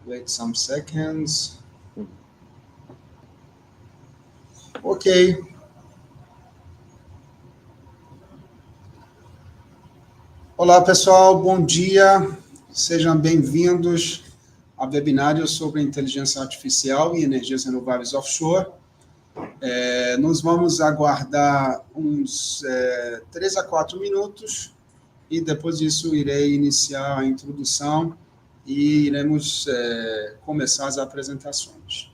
Wait some seconds. Ok. Olá, pessoal, bom dia. Sejam bem-vindos ao webinário sobre inteligência artificial e energias renováveis offshore. Nós vamos aguardar uns 3 a 4 minutos e depois disso irei iniciar a introdução e iremos começar as apresentações.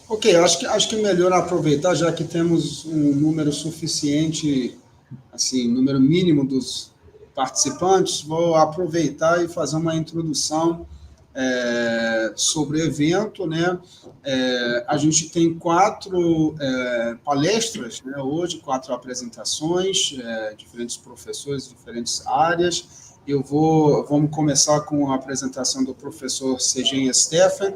Ok, acho que é melhor aproveitar, já que temos um número suficiente, assim, número mínimo dos participantes, vou aproveitar e fazer uma introdução sobre o evento, né? A gente tem 4 palestras, né? Hoje, 4 apresentações, diferentes professores, diferentes áreas. Vamos começar com a apresentação do professor Sejen Stephan.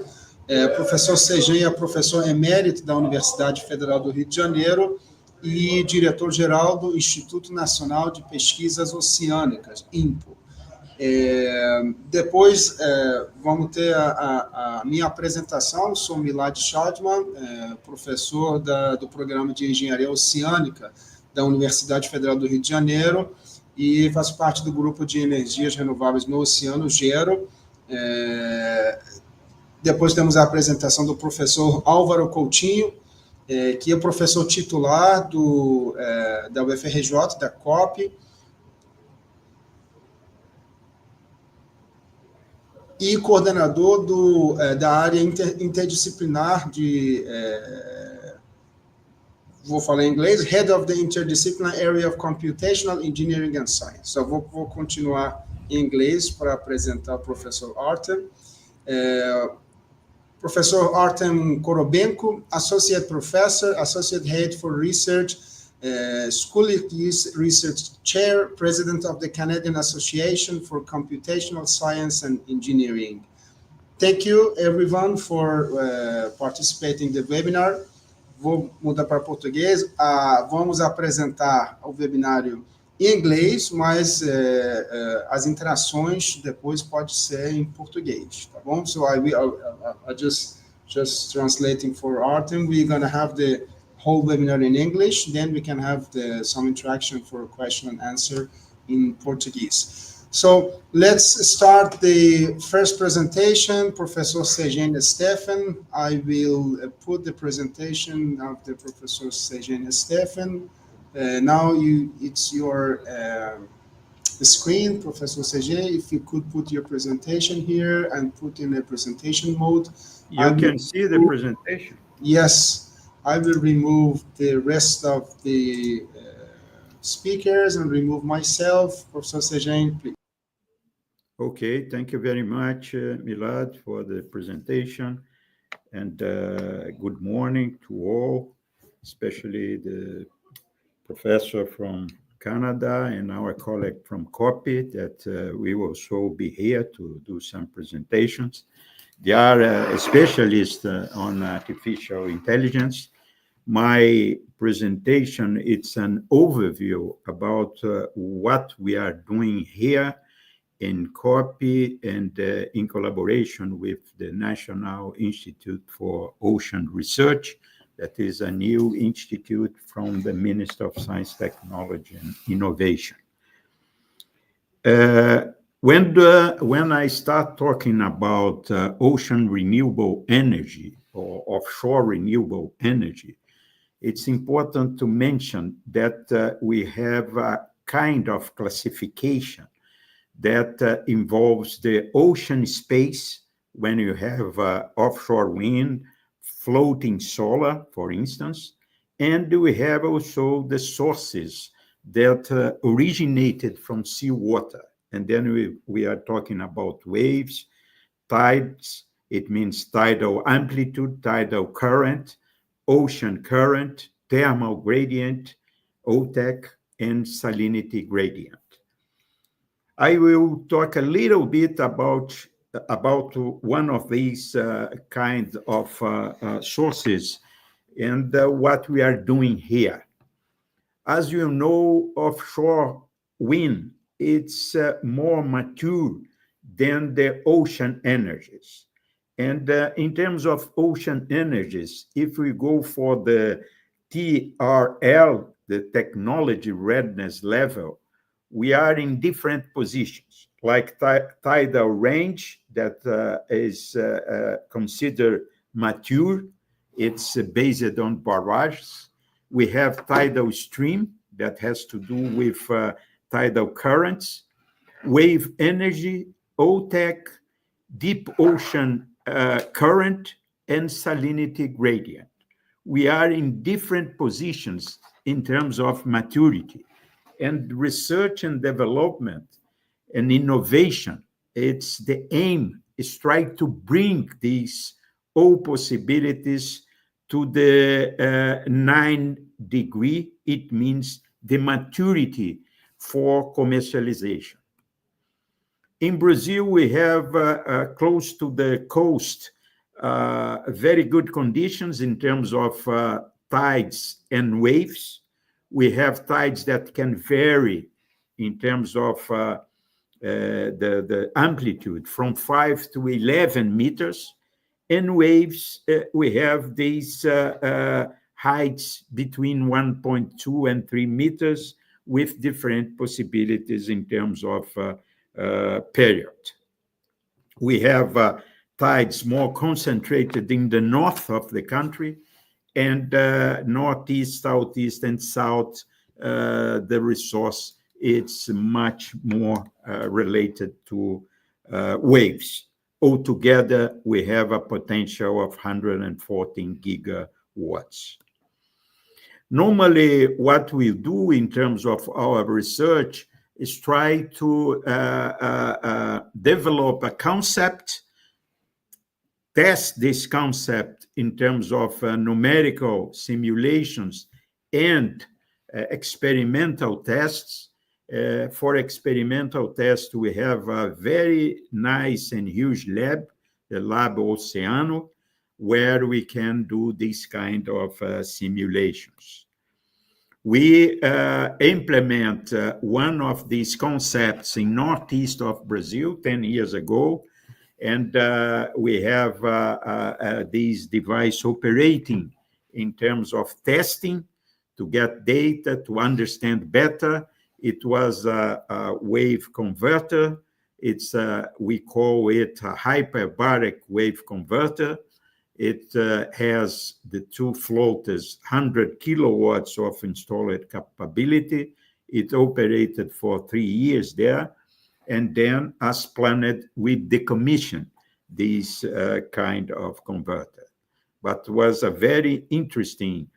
Professor Sejen é professor emérito da Universidade Federal do Rio de Janeiro e diretor-geral do Instituto Nacional de Pesquisas Oceânicas, INPO. Depois, vamos ter a minha apresentação. Sou Milad Schaldman, professor do Programa de Engenharia Oceânica da Universidade Federal do Rio de Janeiro e faço parte do Grupo de Energias Renováveis no Oceano, GERO. Depois temos a apresentação do professor Álvaro Coutinho, que é professor titular da UFRJ, da COP, e coordenador da área interdisciplinar vou falar em inglês, Head of the Interdisciplinary Area of Computational Engineering and Science. Só vou continuar em inglês para apresentar o professor Artem. Professor Artem Korobenko, Associate Professor, Associate Head for Research, School Research Chair, President of the Canadian Association for Computational Science and Engineering. Thank you, everyone, for participating in the webinar. Vou mudar para português. Vamos apresentar o webinário em inglês, mas as interações depois pode ser em português, tá bom? So I just translating for Artem. We're going to have the whole webinar in English, then we can have some interaction for question and answer in Portuguese. So let's start the first presentation. Professor Sejen Stephan. I will put the presentation of the Professor Sejen Stephan. Now it's your screen, Professor Sejen. If you could put your presentation here and put in a presentation mode. You can see the presentation? Yes. I will remove the rest of the speakers and remove myself. Professor Sejen, please. Okay, thank you very much, Milad, for the presentation. And good morning to all, especially the professor from Canada and our colleague from COPY that we will also be here to do some presentations. They are a specialist on artificial intelligence. My presentation, it's an overview about what we are doing here in COPY and in collaboration with the National Institute for Ocean Research. That is a new institute from the Ministry of Science, Technology, and Innovation. When I start talking about ocean renewable energy or offshore renewable energy, it's important to mention that we have a kind of classification that involves the ocean space when you have offshore wind, floating solar, for instance, and we have also the sources that originated from seawater. And then we are talking about waves, tides, it means tidal amplitude, tidal current, ocean current, thermal gradient, OTEC, and salinity gradient. I will talk a little bit about about one of these kind of sources and what we are doing here. As you know, offshore wind, it's more mature than the ocean energies. And in terms of ocean energies, if we go for the TRL, the technology readiness level, we are in different positions, like tidal range that is considered mature. It's based on barrages. We have tidal stream that has to do with tidal currents, wave energy, OTEC, deep ocean current, and salinity gradient. We are in different positions in terms of maturity. And research and development and innovation, it's the aim is try to bring these all possibilities to the 9 degree. It means the maturity for commercialization. In Brazil, we have close to the coast very good conditions in terms of tides and waves. We have tides that can vary in terms of the amplitude from 5 to 11 meters. And waves, we have these heights between 1.2 and 3 meters with different possibilities in terms of period. We have tides more concentrated in the north of the country, and northeast, southeast, and south, the resource it's much more related to waves. Altogether, we have a potential of 114 gigawatts. Normally, what we do in terms of our research is try to develop a concept, test this concept in terms of numerical simulations and experimental tests. For experimental tests, we have a very nice and huge lab, the Lab Oceano, where we can do this kind of simulations. We implement one of these concepts in northeast of Brazil 10 years ago, and we have this device operating in terms of testing to get data, to understand better. It was a wave converter. It's we call it a hyperbaric wave converter. It has the two floaters, 100 kilowatts of installed capability. It operated for 3 years there. And then, as planned, we decommissioned this kind of converter. But it was a very interesting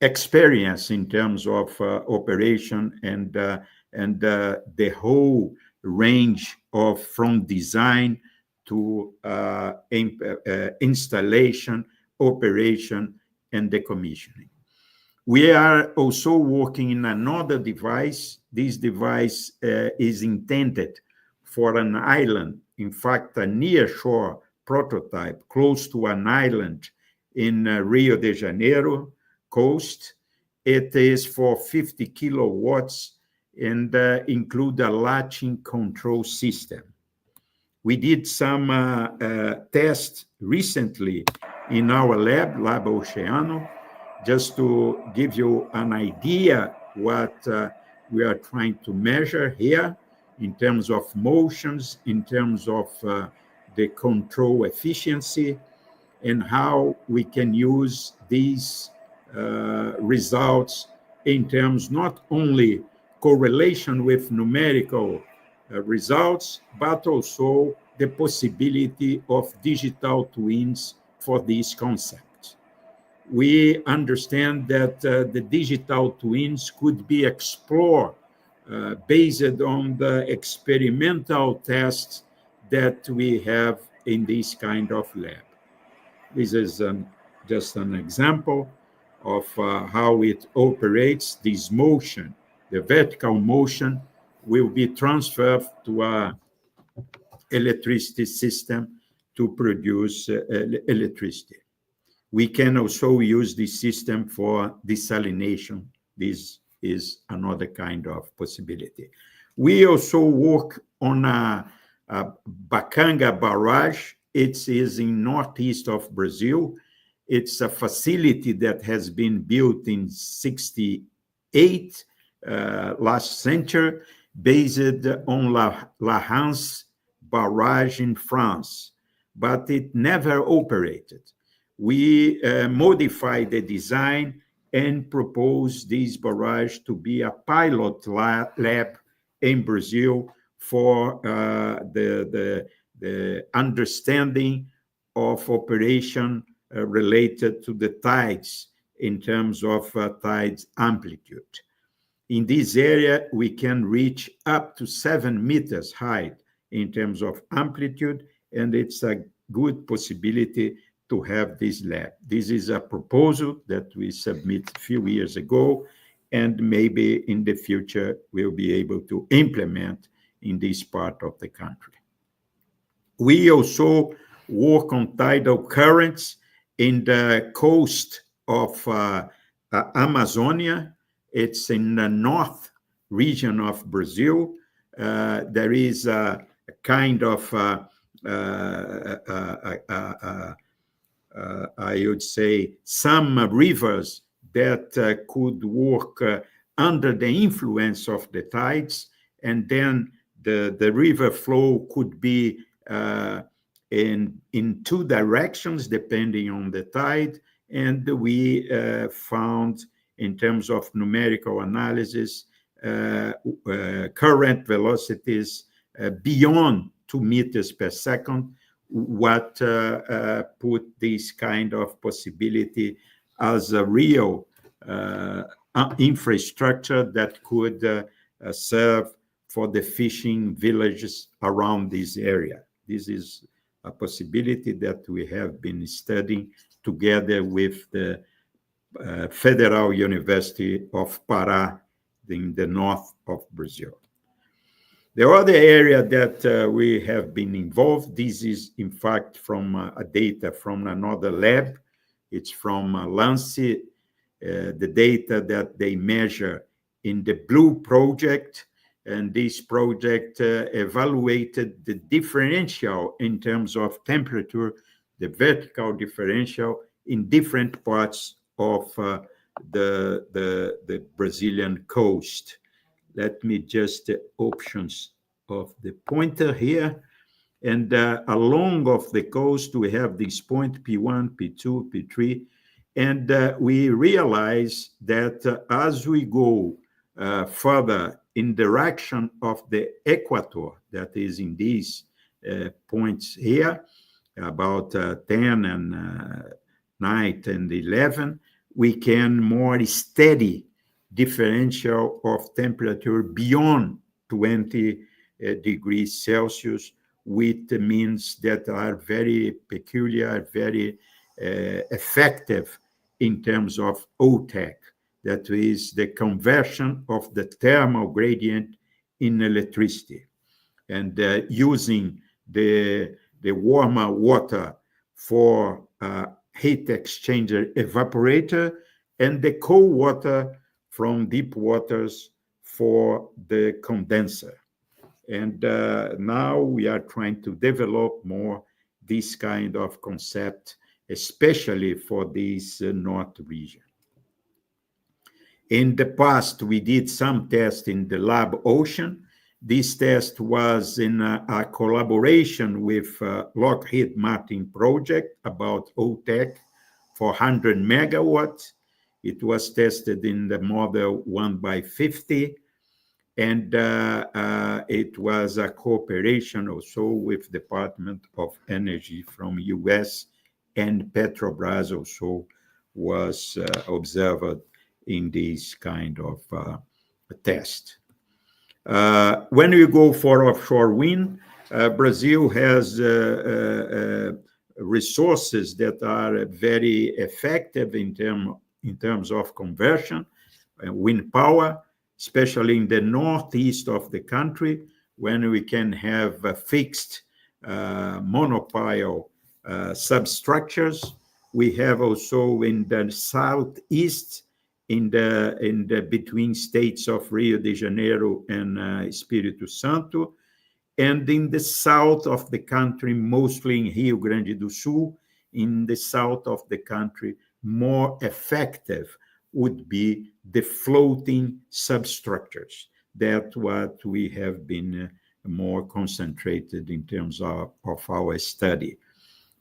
experience in terms of operation and the whole range of from design to installation, operation, and decommissioning. We are also working in another device. This device is intended for an island, in fact, a near-shore prototype close to an island in Rio de Janeiro coast. It is for 50 kilowatts and include a latching control system. We did some tests recently in our lab, Lab Oceano, just to give you an idea what we are trying to measure here in terms of motions, in terms of the control efficiency, and how we can use these results in terms not only correlation with numerical results, but also the possibility of digital twins for these concepts. We understand that the digital twins could be explored based on the experimental tests that we have in this kind of lab. This is just an example of how it operates. This motion, the vertical motion, will be transferred to a electricity system to produce electricity. We can also use this system for desalination. This is another kind of possibility. We also work on a Bacanga barrage. It is in northeast of Brazil. It's a facility that has been built in 68, last century, based on La Hance barrage in France, but it never operated. We modified the design and proposed this barrage to be a pilot lab in Brazil for the understanding of operation related to the tides in terms of tides amplitude. In this area, we can reach up to 7 meters height in terms of amplitude, and it's a good possibility to have this lab. This is a proposal that we submitted a few years ago, and maybe in the future we'll be able to implement in this part of the country. We also work on tidal currents in the coast of Amazonia. It's in the north region of Brazil. There is a kind of, I would say, some rivers that could work under the influence of the tides, and then the river flow could be in two directions depending on the tide. And we found, in terms of numerical analysis, current velocities beyond 2 meters per second, what put this kind of possibility as a real infrastructure that could serve for the fishing villages around this area. This is a possibility that we have been studying together with the Federal University of Pará in the north of Brazil. The other area that we have been involved, this is in fact from data from another lab. It's from Lance, the data that they measure in the Blue project. And this project evaluated the differential in terms of temperature, the vertical differential in different parts of the Brazilian coast. Let me just options of the pointer here. And along of the coast, we have this point P1, P2, P3. And we realize that as we go further in direction of the equator, that is in these points here, about 10 and 9 and 11, we can more steady differential of temperature beyond 20 degrees Celsius, with means that are very peculiar, very effective in terms of OTEC. That is the conversion of the thermal gradient in electricity, and using the warmer water for heat exchanger evaporator, and the cold water from deep waters for the condenser. And now we are trying to develop more this kind of concept, especially for this north region. In the past, we did some tests in the lab ocean. This test was in a collaboration with Lockheed Martin project about OTEC for 100 megawatts. It was tested in the model 1/50, and it was a cooperation also with Department of Energy from US, and Petrobras also was observed in this kind of test. When we go for offshore wind, Brazil has resources that are very effective in terms of conversion, wind power, especially in the northeast of the country, when we can have fixed monopile substructures. We have also in the southeast, in the between states of Rio de Janeiro and Espírito Santo, and in the south of the country, mostly in Rio Grande do Sul, in the south of the country, more effective would be the floating substructures. That's what we have been more concentrated in terms of our study.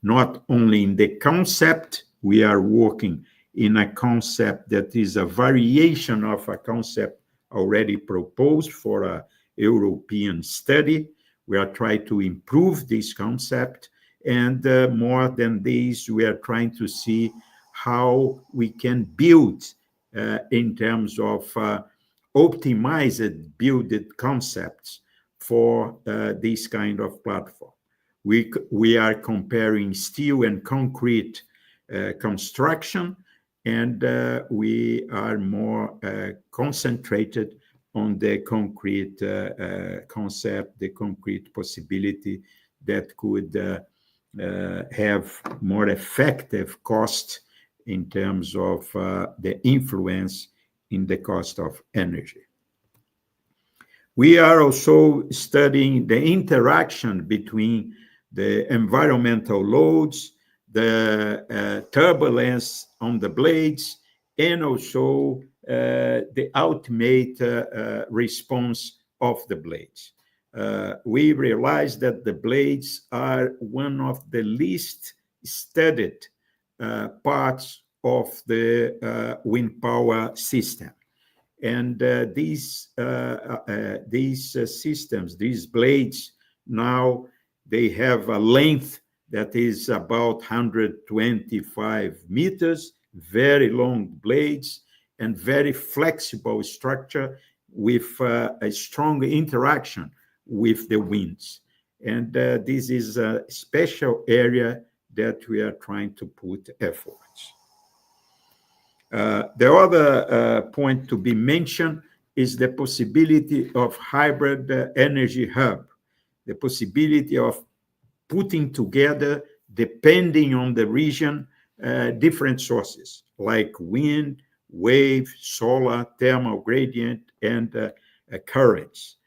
Not only in the concept, we are working in a concept that is a variation of a concept already proposed for a European study. We are trying to improve this concept. And more than this, we are trying to see how we can build in terms of optimized built concepts for this kind of platform. We are comparing steel and concrete construction, and we are more concentrated on the concrete concept, the concrete possibility that could have more effective cost in terms of the influence in the cost of energy. We are also studying the interaction between the environmental loads, the turbulence on the blades, and also the ultimate response of the blades. We realize that the blades are one of the least studied parts of the wind power system. And these systems, these blades, now they have a length that is about 125 meters, very long blades, and very flexible structure with a strong interaction with the winds. And this is a special area that we are trying to put efforts. The other point to be mentioned is the possibility of hybrid energy hub, the possibility of putting together, depending on the region, different sources like wind, wave, solar, thermal gradient, and currents.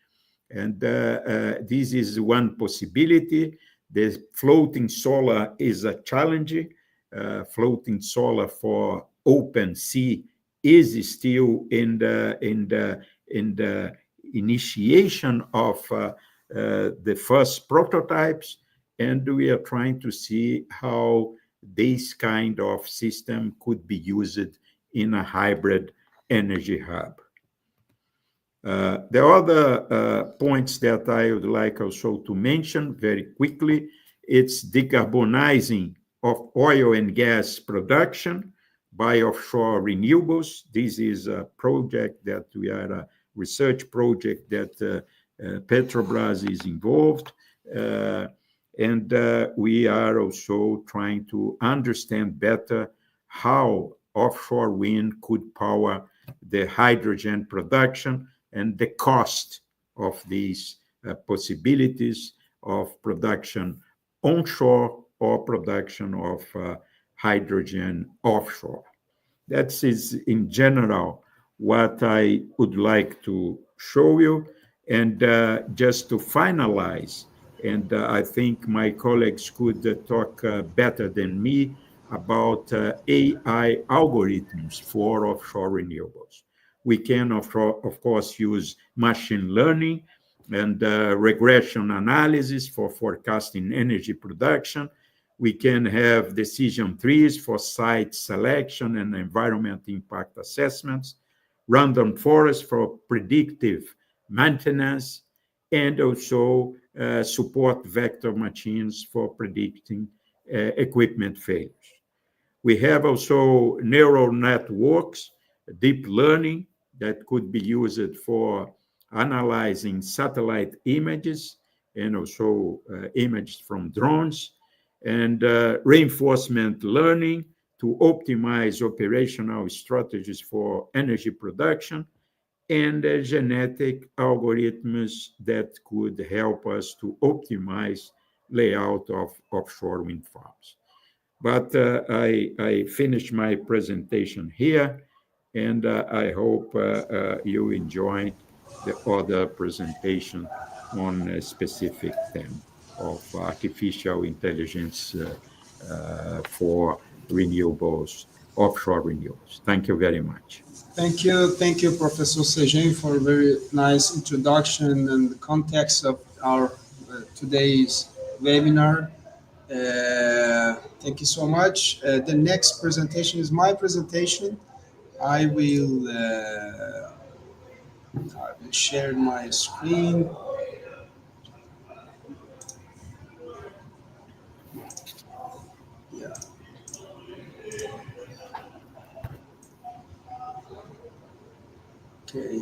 And this is one possibility. The floating solar is a challenge. Floating solar for open sea is still in the initiation of the first prototypes, and we are trying to see how this kind of system could be used in a hybrid energy hub. The other points that I would like also to mention very quickly, it's decarbonizing of oil and gas production by offshore renewables. This is a project that we are a research project that Petrobras is involved. And we are also trying to understand better how offshore wind could power the hydrogen production and the cost of these possibilities of production onshore or production of hydrogen offshore. That is, in general, what I would like to show you. And just to finalize, and I think my colleagues could talk better than me about AI algorithms for offshore renewables. We can, of course, use machine learning and regression analysis for forecasting energy production. We can have decision trees for site selection and environment impact assessments, random forest for predictive maintenance, and also support vector machines for predicting equipment failures. We have also neural networks, deep learning that could be used for analyzing satellite images and also images from drones, and reinforcement learning to optimize operational strategies for energy production, and genetic algorithms that could help us to optimize layout of offshore wind farms. But I finish my presentation here, and I hope you enjoy the other presentation on a specific theme of artificial intelligence for renewables, offshore renewables. Thank you very much. Thank you, Professor Sejen, for a very nice introduction and the context of our today's webinar. Thank you so much. The next presentation is my presentation. I will, I will share my screen. Yeah. Okay.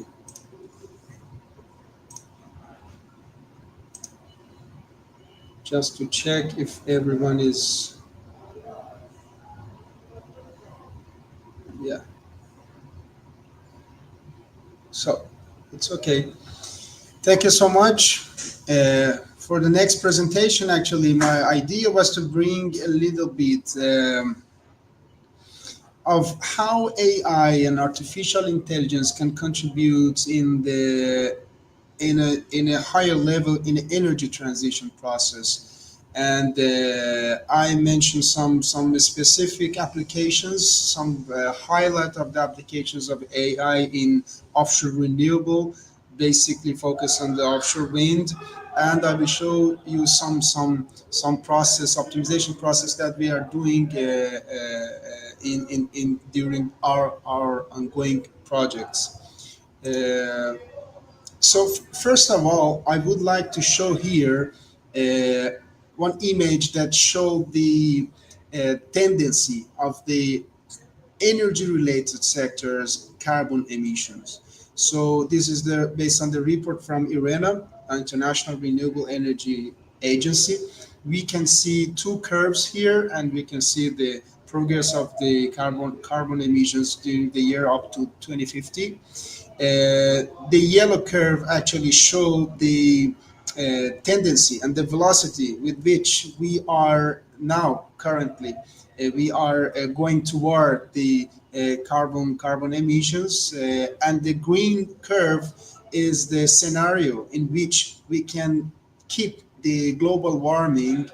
Just to check if everyone is, yeah. So it's okay. Thank you so much. For the next presentation, actually, my idea was to bring a little bit of how AI and artificial intelligence can contribute in a higher level in the energy transition process. And I mentioned some specific applications, some highlight of the applications of AI in offshore renewable, basically focus on the offshore wind. And I will show you some process optimization process that we are doing in during our ongoing projects. So first of all, I would like to show here uh, one image that showed the tendency of the energy-related sectors carbon emissions. So this is the based on the report from IRENA, International Renewable Energy Agency. We can see two curves here, and we can see the progress of the carbon emissions during the year up to 2050. The yellow curve actually showed the tendency and the velocity with which we are now currently we are going toward the carbon emissions, and the green curve is the scenario in which we can keep the global warming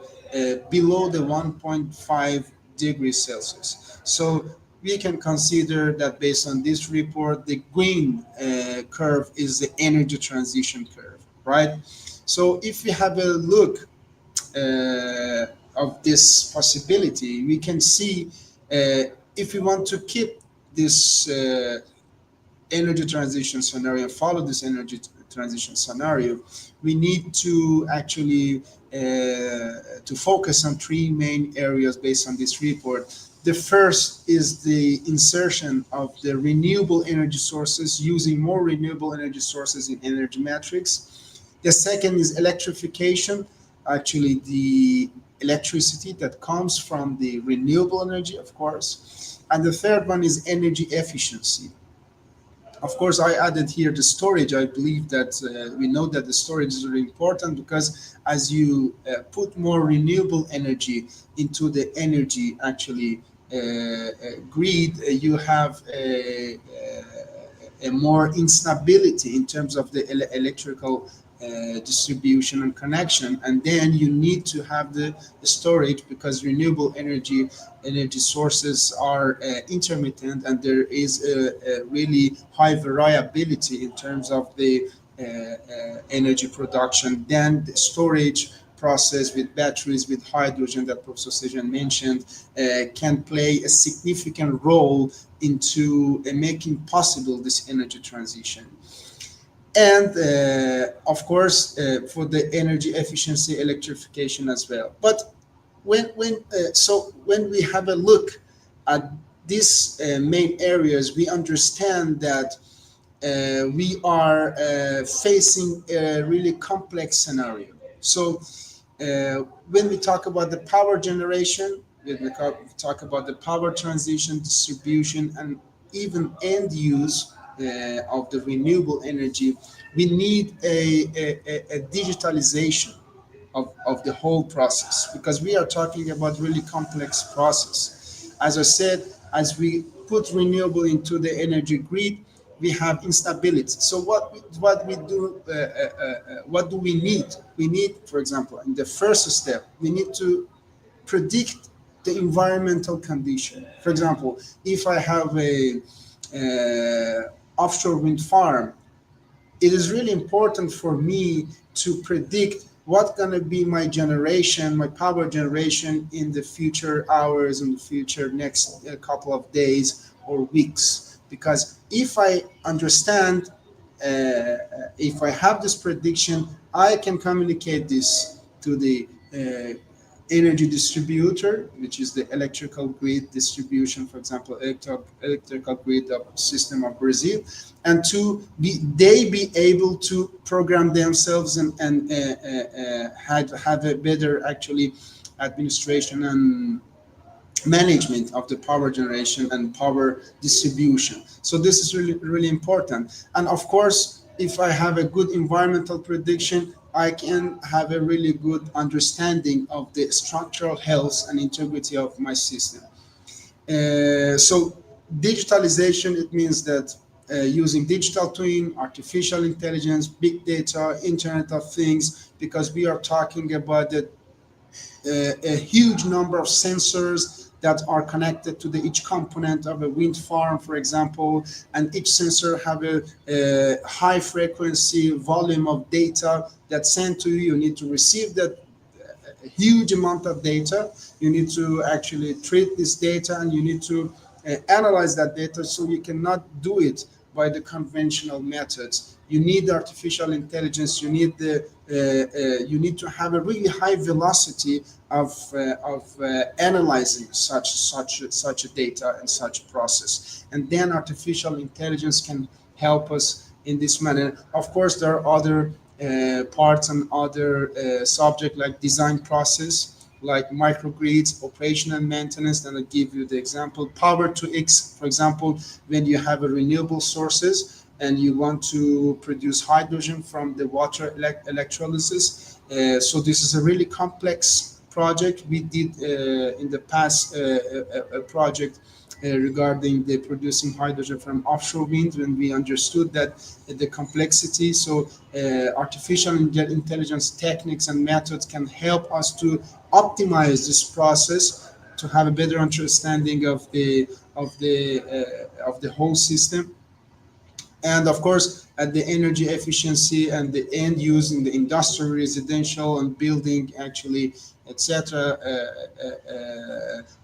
below the 1.5 degrees Celsius. So we can consider that based on this report, the green curve is the energy transition curve, right? So if we have a look of this possibility, we can see if we want to keep this energy transition scenario, follow this energy transition scenario, we need to actually to focus on three main areas based on this report. The first is the insertion of the renewable energy sources, using more renewable energy sources in energy metrics. The second is electrification, actually the electricity that comes from the renewable energy, of course. And the third one is energy efficiency. Of course, I added here the storage. I believe that we know that the storage is very important, because as you put more renewable energy into the energy actually grid, you have a more instability in terms of the electrical distribution and connection, and then you need to have the storage, because renewable energy sources are intermittent, and there is a really high variability in terms of the energy production. Then the storage process with batteries, with hydrogen that Professor Sejan mentioned, can play a significant role into making possible this energy transition. And of course, for the energy efficiency, electrification as well. But when we have a look at these main areas, we understand that we are facing a really complex scenario. So when we talk about the power generation, when we talk about the power transition, distribution, and even end use of the renewable energy, we need a digitalization of the whole process, because we are talking about really complex process. As I said, as we put renewable into the energy grid, we have instability. So what we do, what do we need? We need, for example, in the first step, we need to predict the environmental condition. For example, if I have a offshore wind farm, it is really important for me to predict what's going to be my generation, my power generation in the future hours, in the future next couple of days or weeks. Because if I understand, if I have this prediction, I can communicate this to the energy distributor, which is the electrical grid distribution, for example, electrical grid of system of Brazil, and to be able to program themselves and have a better actually administration and management of the power generation and power distribution. So this is really important. And of course, if I have a good environmental prediction, I can have a really good understanding of the structural health and integrity of my system. So digitalization, it means that using digital twin, artificial intelligence, big data, Internet of Things, because we are talking about the a huge number of sensors that are connected to each component of a wind farm, for example, and each sensor have a high frequency volume of data that's sent to you. You need to receive that huge amount of data. You need to actually treat this data, and you need to analyze that data. So you cannot do it by the conventional methods. You need artificial intelligence. You need you need to have a really high velocity of analyzing such a data and such process. And then artificial intelligence can help us in this manner. Of course, there are other parts and other subject like design process, like microgrids, operation and maintenance. And I'll give you the example. Power to X, for example, when you have a renewable sources and you want to produce hydrogen from the water electrolysis. So this is a really complex project. We did in the past a project regarding the producing hydrogen from offshore wind, when we understood that the complexity. So artificial intelligence techniques and methods can help us to optimize this process, to have a better understanding of the whole system. And of course, at the energy efficiency and the end use in the industrial, residential, and building, actually, etc.,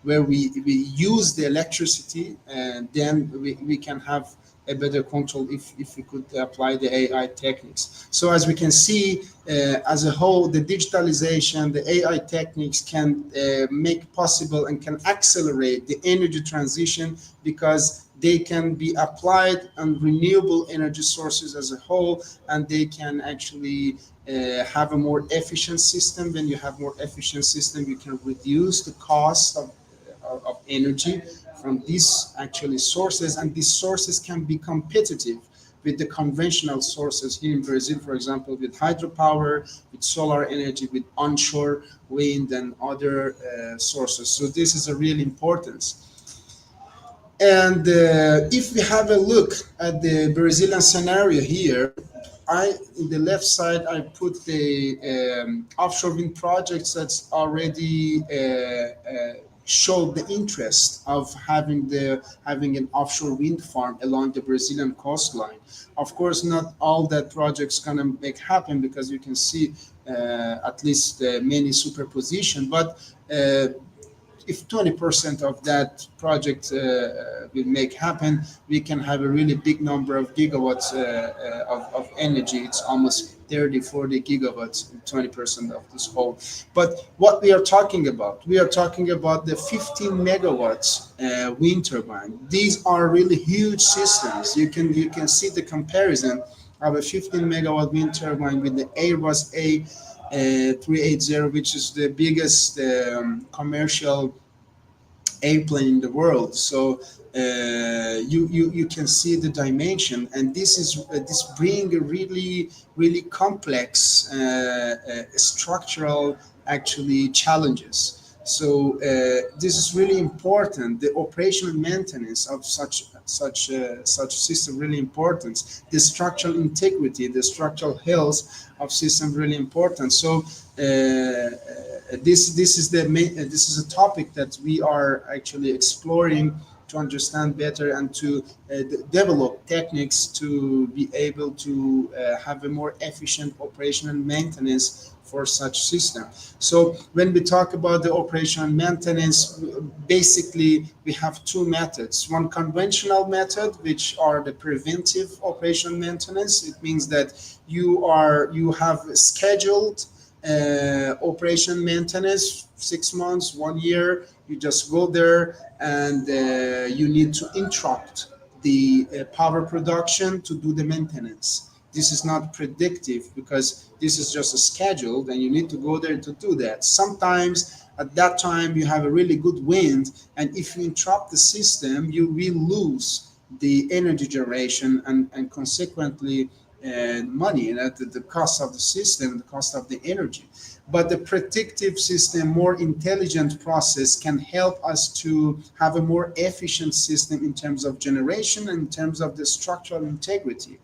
where we use the electricity, and then we can have a better control if we could apply the AI techniques. So as we can see, as a whole, the digitalization, the AI techniques can make possible and can accelerate the energy transition, because they can be applied on renewable energy sources as a whole, and they can actually have a more efficient system. When you have more efficient system, you can reduce the cost of energy from these actually sources, and these sources can be competitive with the conventional sources here in Brazil, for example, with hydropower, with solar energy, with onshore wind and other sources. So this is a real importance. And if we have a look at the Brazilian scenario here, in the left side, I put the offshore wind projects that's already showed the interest of having an offshore wind farm along the Brazilian coastline. Of course, not all that projects gonna make happen, because you can see at least many superposition, but if 20% of that project will make happen, we can have a really big number of gigawatts of energy. It's almost 30, 40 gigawatts, 20% of this whole. But what we are talking about, we are talking about the 15 megawatts wind turbine. These are really huge systems. You can see the comparison of a 15 megawatt wind turbine with the Airbus A380, which is the biggest commercial airplane in the world. So you can see the dimension, and this bring a really complex structural actually challenges. So this is really important. The operational maintenance of such system really important. The structural integrity, the structural health of system really important. So this is a topic that we are actually exploring to understand better and to develop techniques to be able to have a more efficient operation and maintenance for such system. So when we talk about the operation and maintenance, basically we have two methods. One conventional method, which are the preventive operation maintenance. It means that you have scheduled operation maintenance, 6 months, 1 year. You just go there and you need to interrupt the power production to do the maintenance. This is not predictive because this is just a scheduled and you need to go there to do that. Sometimes at that time you have a really good wind, and if you interrupt the system, you will lose the energy generation and consequently money, and the cost of the system, the cost of the energy. But the predictive system, more intelligent process, can help us to have a more efficient system in terms of generation and in terms of the structural integrity.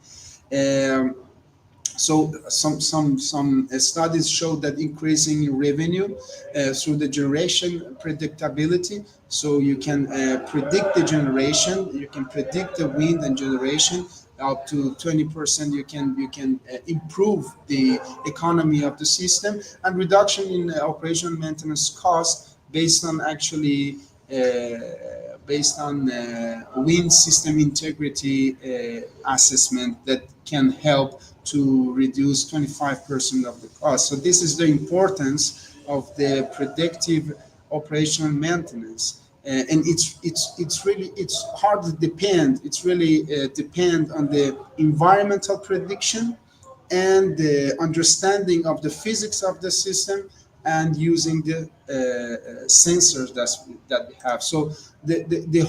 Um, so some studies show that increasing revenue through the generation predictability. So you can predict the generation, you can predict the wind and generation up to 20%. You can improve the economy of the system, and reduction in operation maintenance costs based on actually based on wind system integrity assessment that can help to reduce 25% of the cost. So this is the importance of the predictive operational maintenance. And it's hard to depend. It's really depend on the environmental prediction and the understanding of the physics of the system and using the sensors that we have. So the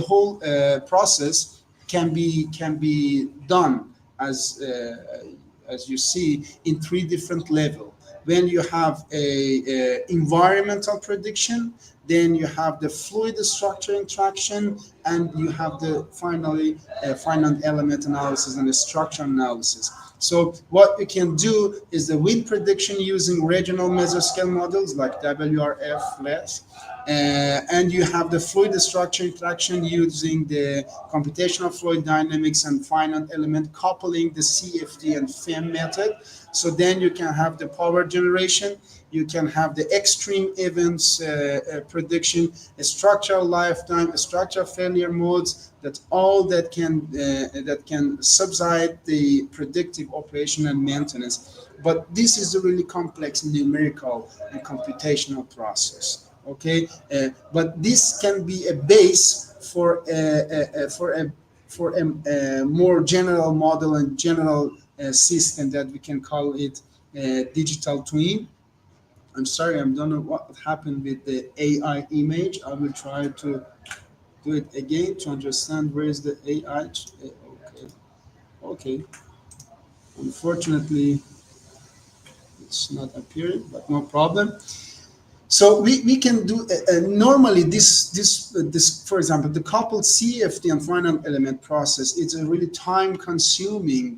whole process can be done as you see in three different levels. When you have a environmental prediction, then you have the fluid structure interaction, and you have the finally finite element analysis and the structure analysis. So what we can do is the wind prediction using regional mesoscale models like WRF, LES, and you have the fluid structure interaction using the computational fluid dynamics and finite element coupling, the CFD and FEM method. So then you can have the power generation, you can have the extreme events prediction, a structural lifetime, a structural failure modes, that can subside the predictive operation and maintenance. But this is a really complex numerical and computational process. Okay, but this can be a base for a more general model and general system that we can call it digital twin. I'm sorry, I don't know what happened with the AI image. I will try to do it again to understand where is the AI. Okay, okay. Unfortunately, it's not appearing, but no problem. So we can do normally this for example, the coupled CFD and finite element process. It's a really time consuming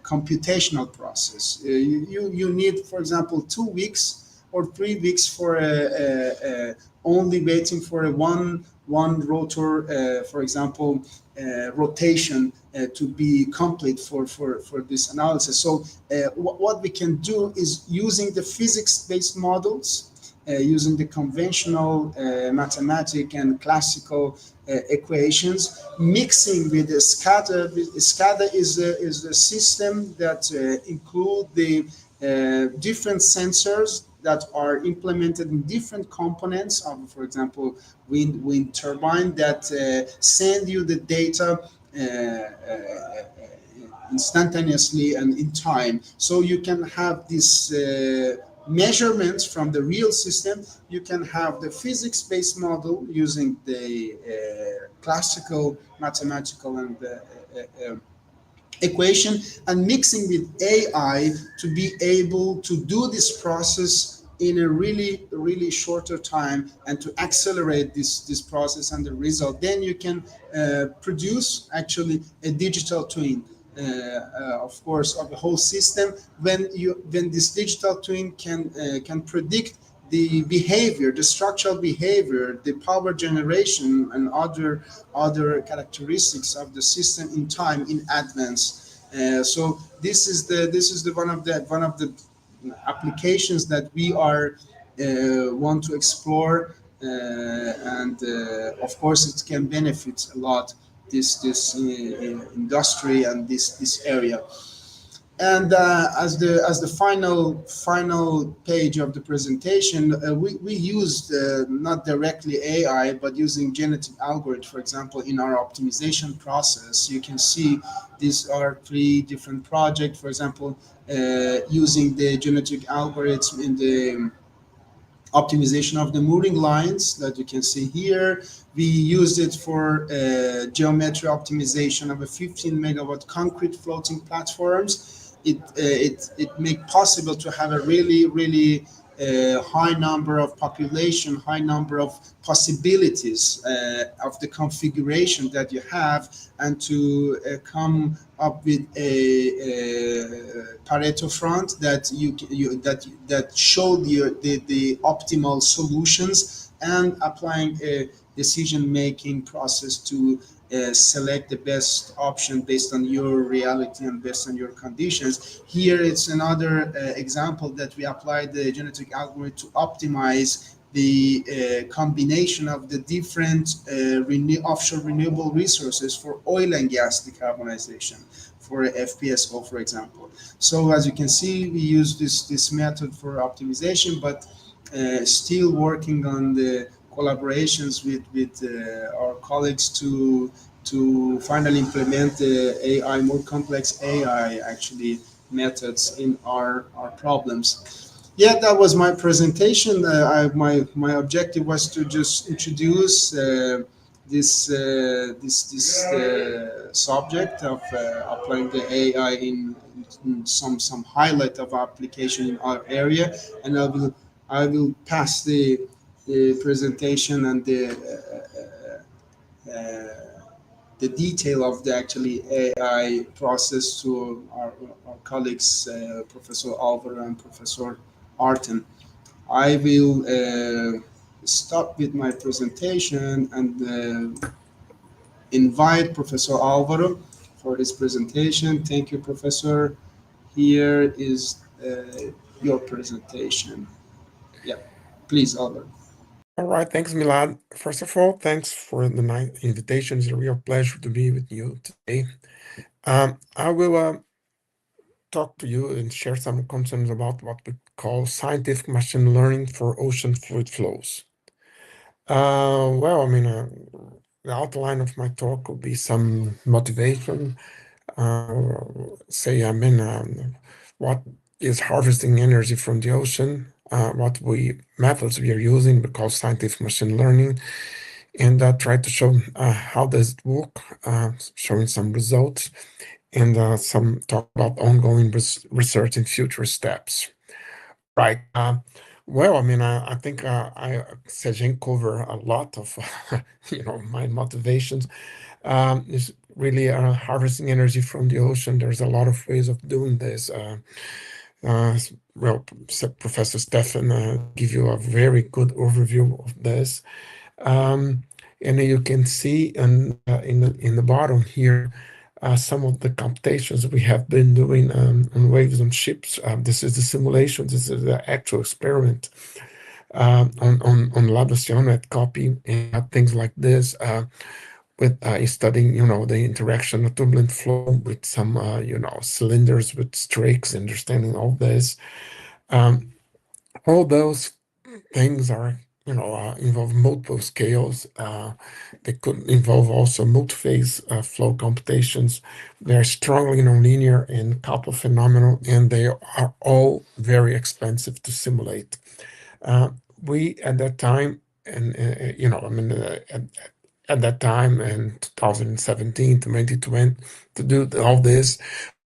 computational process. You need, for example, 2 weeks or 3 weeks for only waiting for a one rotor, for example, rotation to be complete for this analysis. So what we can do is using the physics-based models, using the conventional mathematic and classical equations, mixing with the SCADA. SCADA is a system that include the different sensors that are implemented in different components of, for example, wind turbine that send you the data instantaneously and in time. So you can have this measurements from the real system, you can have the physics-based model using the classical mathematical and equation, and mixing with AI to be able to do this process in a really shorter time and to accelerate this process and the result. Then you can produce actually a digital twin, of course, of the whole system. When this digital twin can predict the behavior, the structural behavior, the power generation, and other characteristics of the system in time in advance. So this is the one of the applications that we are want to explore, and of course it can benefit a lot this industry and this area. And as the final page of the presentation, we used not directly AI, but using genetic algorithm, for example, in our optimization process. You can see these are 3 different projects. For example, using the genetic algorithm in the optimization of the mooring lines that you can see here. We used it for geometry optimization of a 15 megawatt concrete floating platforms. It make possible to have a really high number of population, high number of possibilities of the configuration that you have, and to come up with a Pareto front that that showed you the optimal solutions, and applying a decision making process to select the best option based on your reality and based on your conditions. Here it's another example that we applied the genetic algorithm to optimize the combination of the different offshore renewable resources for oil and gas decarbonization, for FPSO, for example. So as you can see, we use this method for optimization, but still working on the collaborations with our colleagues to finally implement the AI, more complex AI actually methods in our problems. Yeah, that was my presentation. My objective was to just introduce this subject of applying the AI in some highlight of application in our area, and I will pass the presentation and the detail of the actually AI process to our colleagues, Professor Alvaro and Professor Arten. I will stop with my presentation and invite Professor Alvaro for his presentation. Thank you, Professor. Here is your presentation. Yeah, please, Alvaro. All right, thanks, Milad. First of all, thanks for the nice invitation. It's a real pleasure to be with you today. I will talk to you and share some concerns about what we call scientific machine learning for ocean fluid flows. The outline of my talk will be some motivation. What is harvesting energy from the ocean, what methods we are using, we call scientific machine learning, and try to show how does it work, showing some results, and some talk about ongoing research and future steps. Right. I think I Sejan cover a lot of my motivations. Is really harvesting energy from the ocean. There's a lot of ways of doing this. Professor Stefan give you a very good overview of this, and you can see in the bottom here some of the computations we have been doing on waves on ships. This is the simulation. This is the actual experiment on La at copy and things like this. With studying, the interaction of turbulent flow with some, cylinders with strakes, understanding all this. All those things are involve multiple scales. They could involve also multi-phase flow computations. They're strongly nonlinear and couple phenomenal, and they are all very expensive to simulate. We at that time, and at that time in 2017 to 2020, to do all this,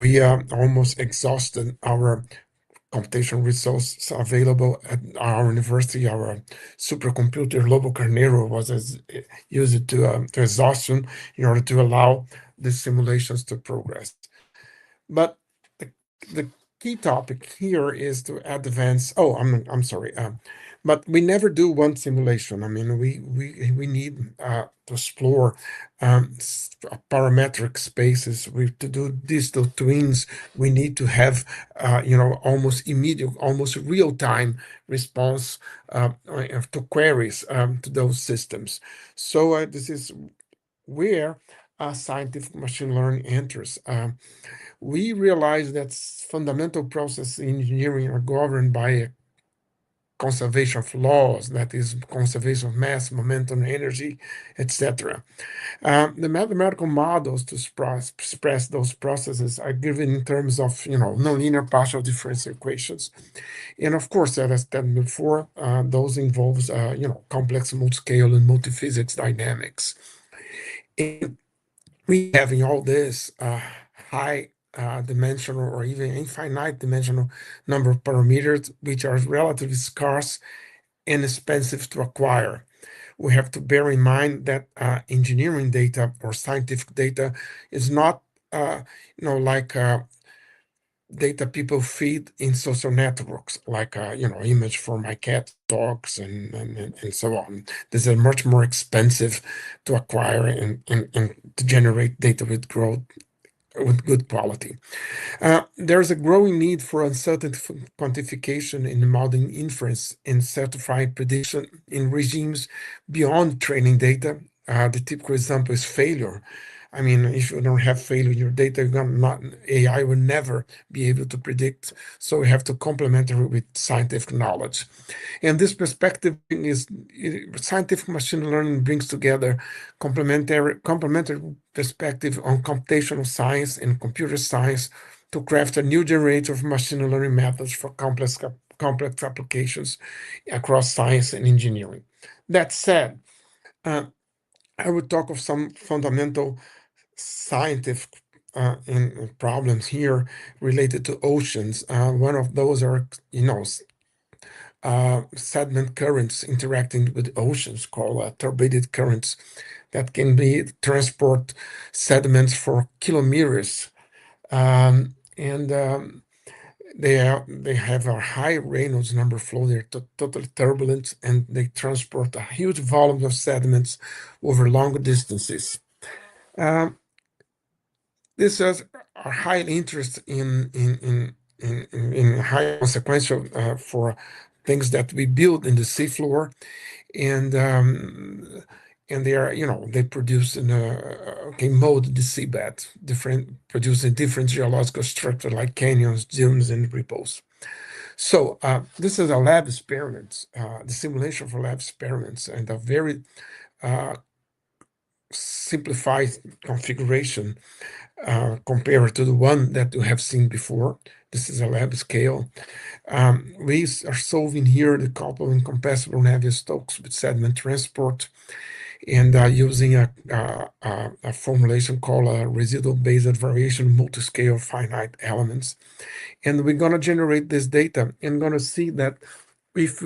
we almost exhausted our computational resources available at our university. Our supercomputer Lobo Carnero was used to exhaustion in order to allow the simulations to progress. But the key topic here is to advance. Oh, I'm sorry. But we never do one simulation. I mean, we need to explore parametric spaces. To do digital twins, we need to have almost immediate, almost real time response to queries to those systems. So this is where scientific machine learning enters. We realize that fundamental process engineering are governed by conservation of laws, that is, conservation of mass, momentum, energy, etc. The mathematical models to express those processes are given in terms of, nonlinear partial differential equations. And of course, as I said before, those involves, complex multi-scale and multi-physics dynamics. And we have in all this high dimensional or even infinite dimensional number of parameters, which are relatively scarce and expensive to acquire. We have to bear in mind that engineering data or scientific data is not, like data people feed in social networks, like, image for my cat, dogs, and so on. This is much more expensive to acquire and to generate data with good quality. There's a growing need for uncertainty quantification in modeling inference and certified prediction in regimes beyond training data. The typical example is failure. I mean, if you don't have failure in your data, AI will never be able to predict. So we have to complement it with scientific knowledge. And this perspective is scientific machine learning brings together complementary perspective on computational science and computer science to craft a new generation of machine learning methods for complex applications across science and engineering. That said, I would talk of some fundamental scientific problems here related to oceans. One of those are, sediment currents interacting with oceans called turbided currents that can be transport sediments for kilometers. And they have a high Reynolds number flow. They're totally turbulent, and they transport a huge volume of sediments over long distances. Um, this has a high interest in high consequential for things that we build in the seafloor, and they are, they produce can mold the seabed, producing different geological structure like canyons, dunes, and ripples. So this is a lab experiment, the simulation for lab experiments, and a very simplified configuration compared to the one that you have seen before. This is a lab scale. We are solving here the couple incompressible Navier-Stokes with sediment transport, and using a formulation called a residual-based variation multi-scale finite elements. And we're going to generate this data and going to see that if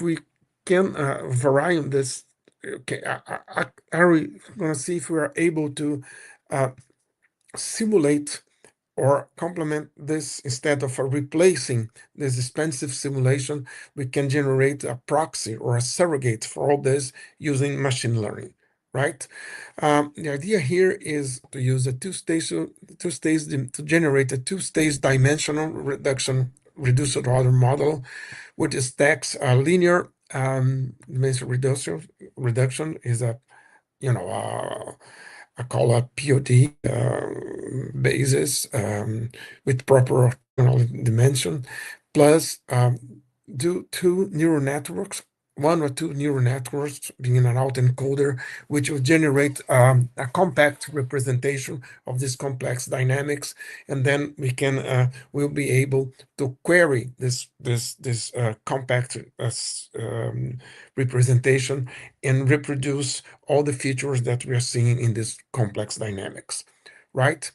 we can vary on this, okay, are we going to see if we are able to simulate or complement this instead of replacing this expensive simulation. We can generate a proxy or a surrogate for all this using machine learning, right? The idea here is to use a two-stage to generate a two-stage dimensional reduced order model, which stacks a linear dimension reduction is a I call a POD basis with proper orthogonal dimension, plus do two neural networks one or two neural networks being an autoencoder, which will generate a compact representation of this complex dynamics, and then we'll be able to query this compact representation and reproduce all the features that we are seeing in this complex dynamics, right?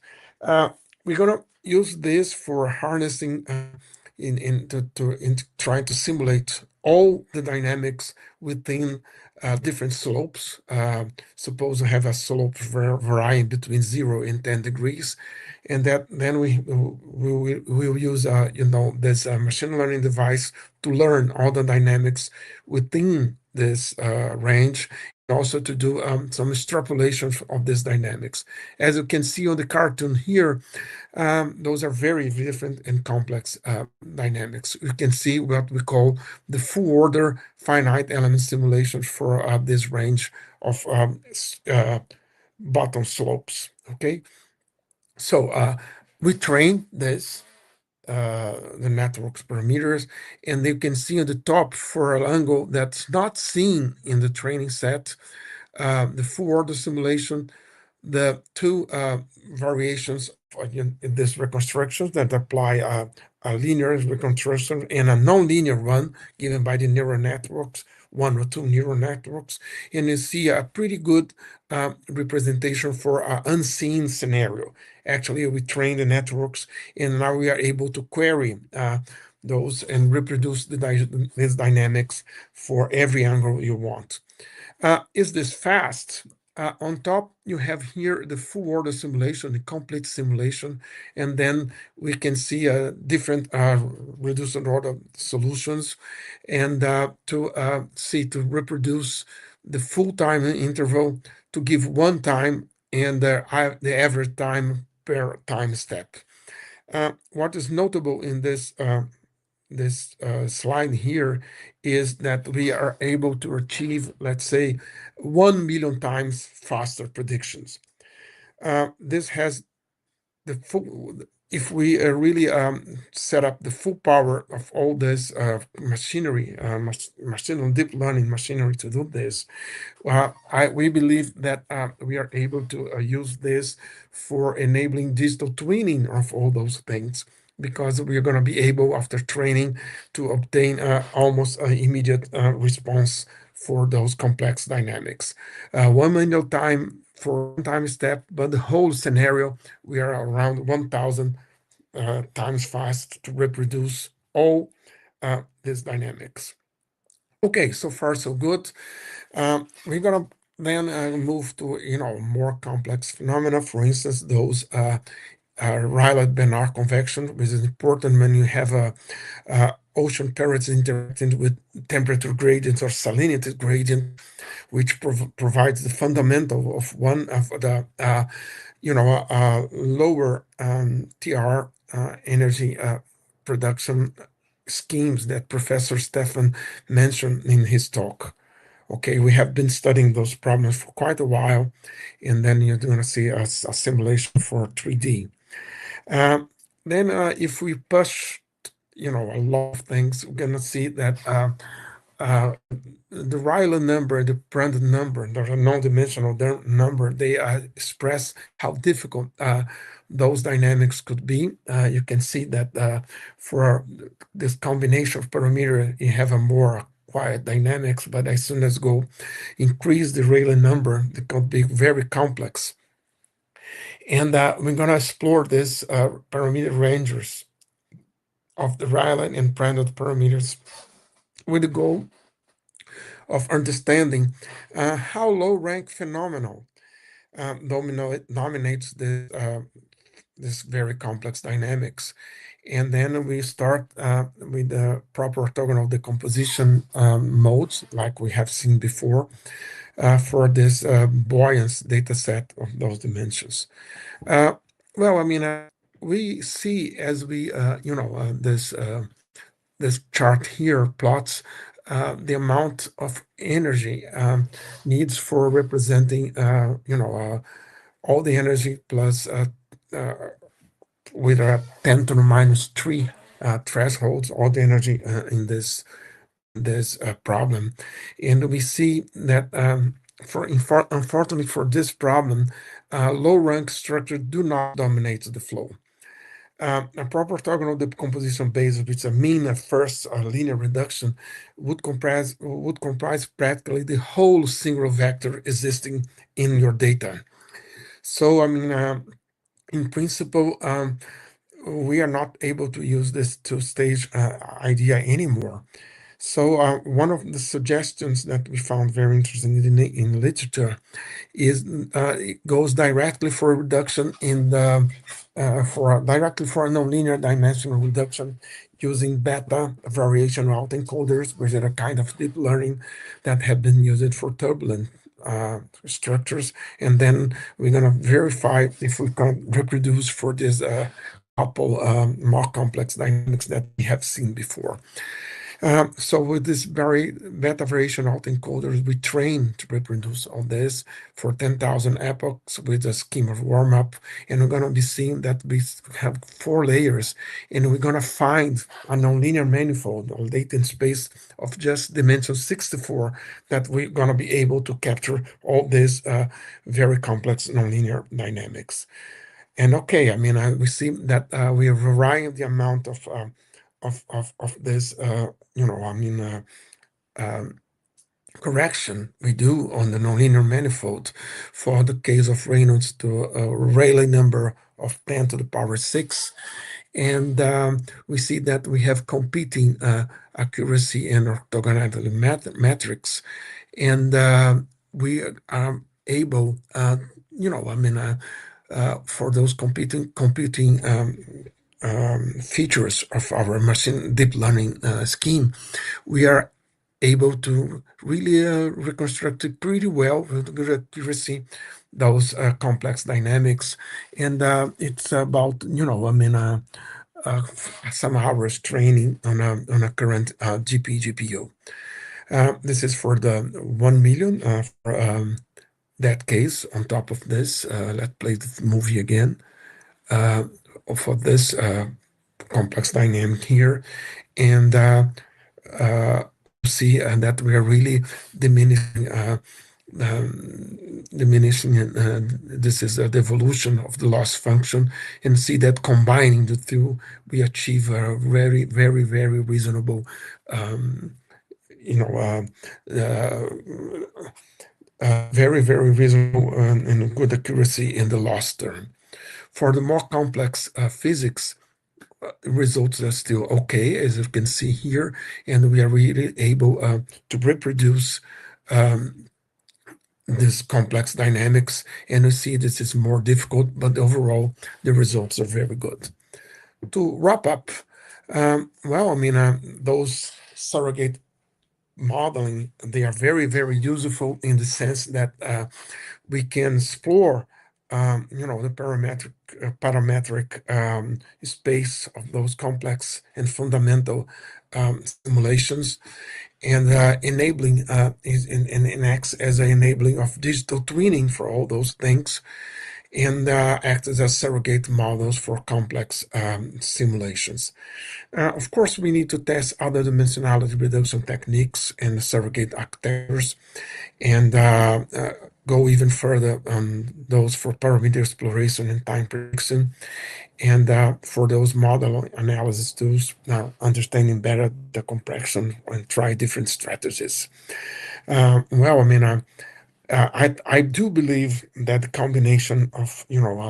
We're gonna use this for harnessing in trying to simulate all the dynamics within different slopes. Suppose I have a slope varying between 0 and 10 degrees, and that then we will use this machine learning device to learn all the dynamics within this range, and also to do some extrapolation of this dynamics. As you can see on the cartoon here, those are very different and complex dynamics. You can see what we call the full order finite element simulation for this range of bottom slopes. Okay, so we train the network's parameters, and you can see on the top for an angle that's not seen in the training set, the full order simulation, the two variations in this reconstruction that apply a linear reconstruction and a nonlinear one given by the neural networks, one or two neural networks, and you see a pretty good representation for an unseen scenario. Actually, we train the networks, and now we are able to query those and reproduce these dynamics for every angle you want. Is this fast? On top, you have here the full order simulation, the complete simulation, and then we can see different reduced order solutions, and to reproduce the full time interval to give one time and the average time per time step. What is notable in this slide here is that we are able to achieve, let's say, 1 million times faster predictions. This has the full, if we really set up the full power of all this machinery, machine deep learning machinery to do this, we believe that we are able to use this for enabling digital twinning of all those things, because we are going to be able, after training, to obtain almost an immediate response for those complex dynamics. 1 million time for one time step, but the whole scenario, we are around 1,000 times fast to reproduce all these dynamics. Okay, so far so good. We're gonna then move to more complex phenomena. For instance, those Rayleigh-Benard convection, which is important when you have ocean currents interacting with temperature gradients or salinity gradient, which provides the fundamental of one of the lower TR energy production schemes that Professor Stefan mentioned in his talk. Okay, we have been studying those problems for quite a while, and then you're going to see a simulation for 3D. Then if we push, a lot of things, we're going to see that the Rayleigh number, the Prandtl number, the non-dimensional number, they express how difficult those dynamics could be. You can see that for this combination of parameters, you have a more quiet dynamics, but as soon as go increase the Rayleigh number, it could be very complex. And we're going to explore this parameter ranges of the Rayleigh and Prandtl parameters with the goal of understanding how low-rank phenomenon dominates this very complex dynamics. And then we start with the proper orthogonal decomposition modes, like we have seen before, for this buoyance data set of those dimensions. We see as we, this chart here plots the amount of energy needs for representing, all the energy plus with a 10 to the minus 3 thresholds, all the energy in this this problem. And we see that unfortunately for this problem, low rank structures do not dominate the flow. A proper orthogonal decomposition based with a mean at first linear reduction would comprise practically the whole single vector existing in your data. So, I mean, in principle, we are not able to use this two-stage idea anymore. So one of the suggestions that we found very interesting in literature is it goes directly for a reduction in the directly for a nonlinear dimensional reduction using beta variation autoencoders, which are a kind of deep learning that have been used for turbulent structures. And then we're going to verify if we can reproduce for this couple more complex dynamics that we have seen before. So with this very beta variation autoencoders, we train to reproduce all this for 10,000 epochs with a scheme of warm-up. And we're going to be seeing that we have 4 layers, and we're going to find a nonlinear manifold or latent space of just dimension 64 that we're going to be able to capture all these very complex nonlinear dynamics. And okay, I mean, we see that we are varying the amount of this, correction we do on the nonlinear manifold for the case of Reynolds to a Rayleigh number of 10 to the power 6. And we see that we have competing accuracy and orthogonality metrics. And we are able, for those computing features of our machine deep learning scheme, we are able to really reconstruct it pretty well with good accuracy, those complex dynamics. And it's about, some hours training on a current GPU. This is for the 1 million for that case. On top of this, let's play the movie again. For this complex dynamic here, and see that we are really diminishing. This is the evolution of the loss function, and see that combining the two, we achieve a very, very, very reasonable, very, very reasonable and good accuracy in the loss term. For the more complex physics, results are still okay, as you can see here, and we are really able to reproduce this complex dynamics, and you see this is more difficult, but overall the results are very good. To wrap up, those surrogate modeling, they are very, very useful in the sense that we can explore the parametric space of those complex and fundamental simulations, and enabling and acts as an enabling of digital twinning for all those things, and acts as surrogate models for complex simulations. Of course, we need to test other dimensionality reduction techniques and surrogate architectures, and go even further on those for parameter exploration and time prediction, and for those model analysis tools, understanding better the compression and try different strategies. I do believe that the combination of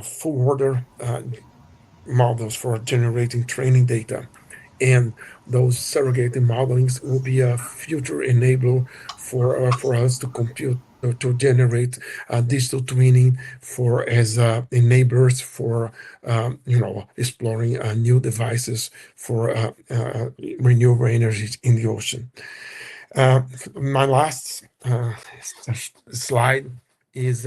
full order models for generating training data and those surrogate modelings will be a future enabler for us to compute, to generate digital twinning for as enablers for exploring new devices for renewable energies in the ocean. My last slide is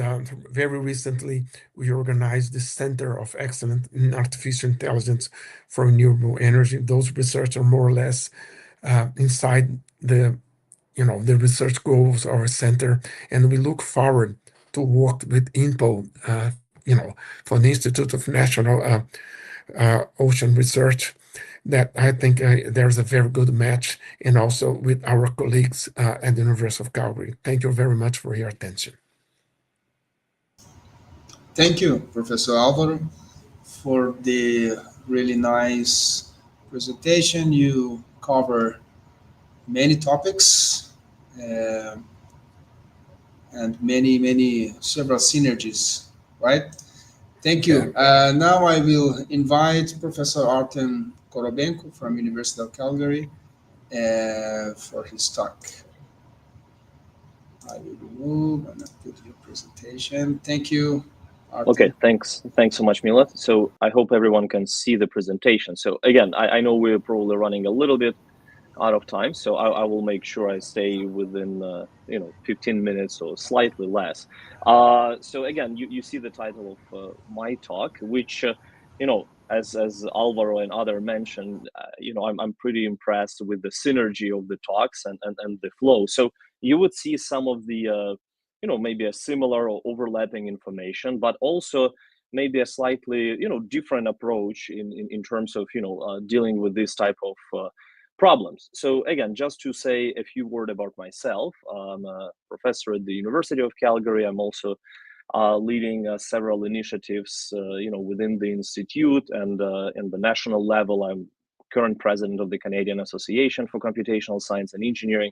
very recently we organized the Center of Excellence in Artificial Intelligence for Renewable Energy. Those research are more or less inside the research goals of our center, and we look forward to work with INPO, for the Institute of National Ocean Research, that I think there's a very good match, and also with our colleagues at the University of Calgary. Thank you very much for your attention. Thank you, Professor Alvaro, for the really nice presentation. You cover many topics uh, and several synergies, right? Thank Yeah. you. Now I will invite Professor Artem Korobenko from University of Calgary for his talk. I will remove and put your presentation. Thank you, Artem. Okay, thanks so much, Milat. So I hope everyone can see the presentation. So again, I know we're probably running a little bit out of time, so I will make sure I stay within 15 minutes or slightly less. So again, you see the title of my talk, which as Alvaro and other mentioned, I'm pretty impressed with the synergy of the talks and the flow. So you would see some of the maybe a similar or overlapping information, but also maybe a slightly different approach in terms of dealing with this type of problems. So again, just to say a few words about myself, I'm a professor at the University of Calgary. I'm also leading several initiatives, within the institute and in the national level. I'm current president of the Canadian Association for Computational Science and Engineering.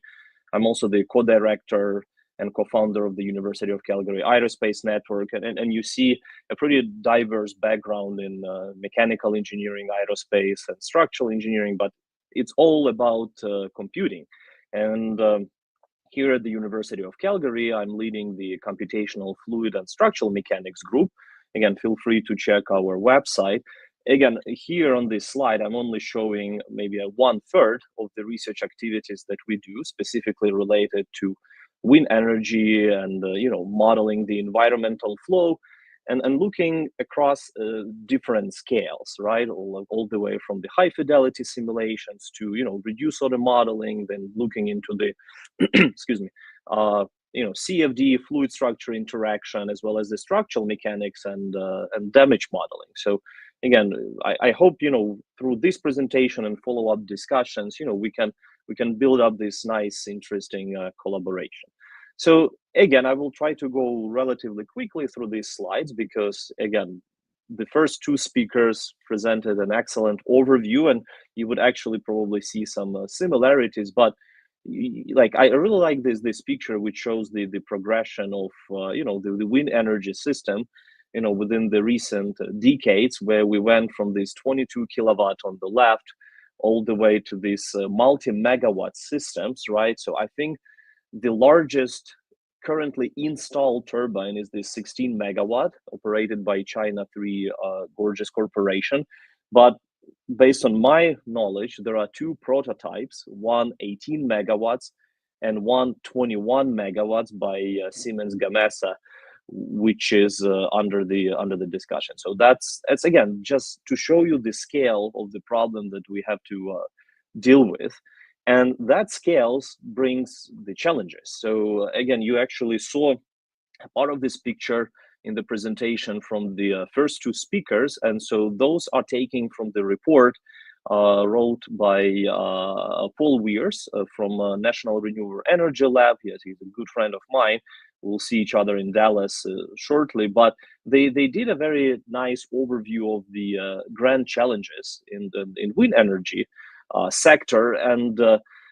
I'm also the co-director and co-founder of the University of Calgary Aerospace Network. And you see a pretty diverse background in mechanical engineering, aerospace, and structural engineering, but it's all about computing. And here at the University of Calgary, I'm leading the computational fluid and structural mechanics group. Again, feel free to check our website. Again, here on this slide, I'm only showing maybe a 1/3 of the research activities that we do, specifically related to wind energy and modeling the environmental flow and looking across different scales, right? All the way from the high fidelity simulations to reduce order modeling, then looking into the excuse me, CFD, fluid structure interaction, as well as the structural mechanics and damage modeling. So again, I hope through this presentation and follow-up discussions, we can build up this nice, interesting collaboration. So again, I will try to go relatively quickly through these slides because again, the first two speakers presented an excellent overview, and you would actually probably see some similarities. But I really like this picture, which shows the progression of the wind energy system, within the recent decades, where we went from this 22 kilowatt on the left all the way to these multi-megawatt systems, right? So I think the largest currently installed turbine is the 16 megawatt operated by China 3 Gorgeous Corporation. But based on my knowledge, there are two prototypes, one 18 megawatts and one 21 megawatts by Siemens Gamesa, which is under the discussion. So that's again just to show you the scale of the problem that we have to deal with. And that scales brings the challenges. So again, you actually saw part of this picture in the presentation from the first two speakers. And so those are taken from the report wrote by Paul Weirs from National Renewable Energy Lab. Yes, he's a good friend of mine. We'll see each other in Dallas shortly. But they did a very nice overview of the grand challenges in wind energy sector. And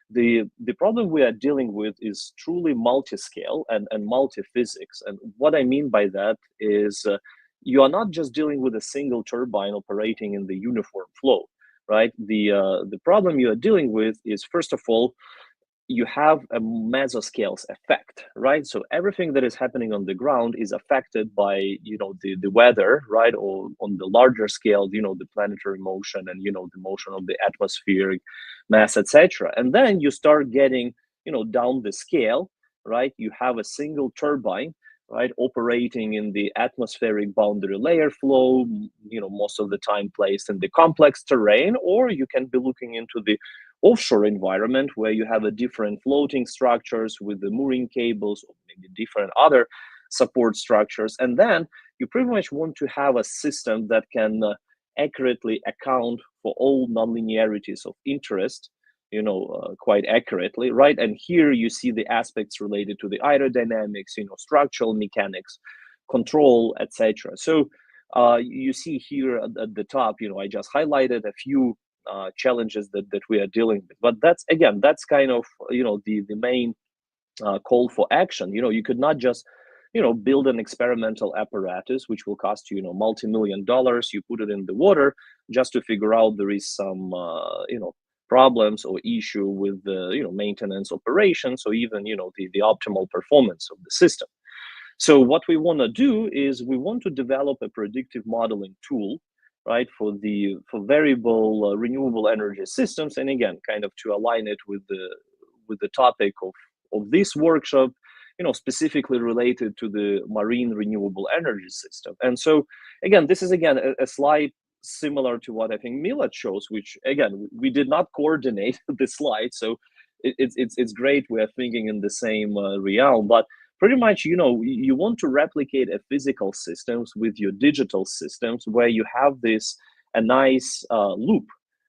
the problem we are dealing with is truly multi-scale and multi-physics. And what I mean by that is you are not just dealing with a single turbine operating in the uniform flow, right? The problem you are dealing with is, first of all, you have a mesoscales effect, right? So everything that is happening on the ground is affected by, the weather, right? Or on the larger scale, the planetary motion and, the motion of the atmospheric mass, etc. And then you start getting, down the scale, right? You have a single turbine, right, operating in the atmospheric boundary layer flow, most of the time placed in the complex terrain, or you can be looking into the offshore environment where you have a different floating structures with the mooring cables or maybe different other support structures. And then you pretty much want to have a system that can accurately account for all nonlinearities of interest, quite accurately, right? And here you see the aspects related to the aerodynamics, structural mechanics, control, etc. So you see here at the top, I just highlighted a few challenges that we are dealing with. But that's kind of, the main call for action. You could not just build an experimental apparatus which will cost you multi-million dollars. You put it in the water just to figure out there is some problems or issue with the maintenance operations, or even the optimal performance of the system. So what we want to do is we want to develop a predictive modeling tool, right, for variable renewable energy systems, and again, kind of to align it with the topic of this workshop, specifically related to the marine renewable energy system. And so, again, this is a slide similar to what I think Milad shows, which again we did not coordinate the slide, so it's great we are thinking in the same realm, but pretty much, you want to replicate a physical systems with your digital systems, where you have a nice loop,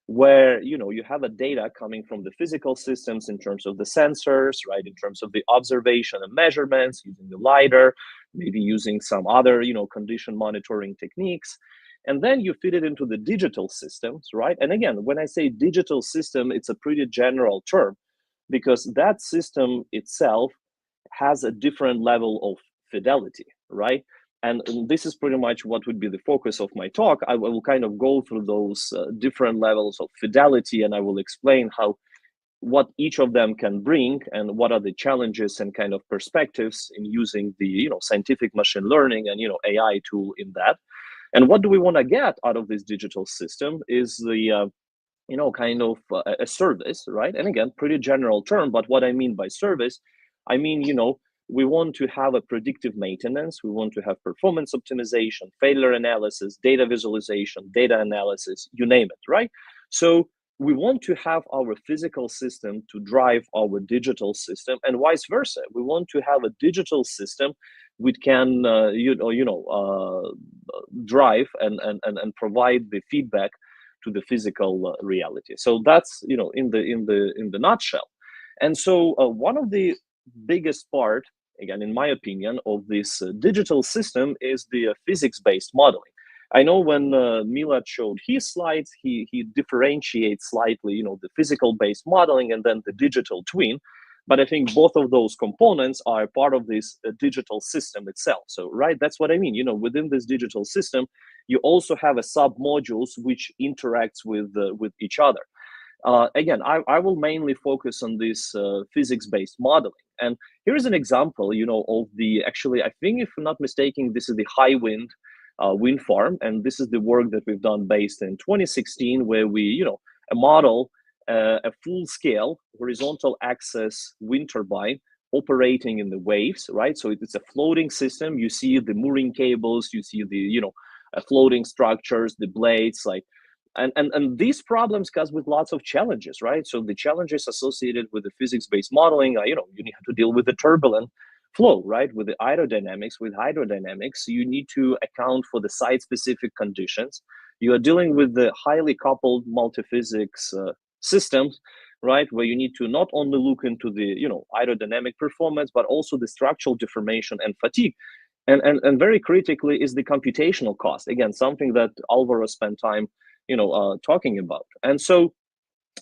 where you have a data coming from the physical systems in terms of the sensors, right, in terms of the observation and measurements using the LiDAR, maybe using some other condition monitoring techniques, and then you fit it into the digital systems, right? And again, when I say digital system, it's a pretty general term, because that system itself has a different level of fidelity, right? And this is pretty much what would be the focus of my talk. I will kind of go through those different levels of fidelity, and I will explain what each of them can bring, and what are the challenges and kind of perspectives in using the scientific machine learning and AI tool in that. And what do we want to get out of this digital system is the kind of a service, right? And again, pretty general term, but what I mean by service, I mean, we want to have a predictive maintenance, we want to have performance optimization, failure analysis, data visualization, data analysis, you name it, right? So we want to have our physical system to drive our digital system, and vice versa. We want to have a digital system which can, drive and provide the feedback to the physical reality. So that's in the nutshell. And so one of the biggest part, again, in my opinion, of this digital system is the physics-based modeling. I know when Milad showed his slides, he differentiates slightly, the physical-based modeling and then the digital twin. But I think both of those components are part of this digital system itself. So, right, that's what I mean. Within this digital system, you also have a sub-modules which interacts with each other. Again, I will mainly focus on this physics-based modeling. And here's an example, of actually, I think if I'm not mistaken, this is the high wind wind farm. And this is the work that we've done based in 2016, where we, model a full-scale horizontal axis wind turbine operating in the waves, right? So it's a floating system. You see the mooring cables, you see the, floating structures, the blades, and these problems comes with lots of challenges, right? So the challenges associated with the physics-based modeling, you need to deal with the turbulent flow, right? With the aerodynamics, with hydrodynamics, you need to account for the site-specific conditions. You are dealing with the highly coupled multi-physics systems, right? Where you need to not only look into the, aerodynamic performance, but also the structural deformation and fatigue. And very critically is the computational cost. Again, something that Alvaro spent time, talking about. And so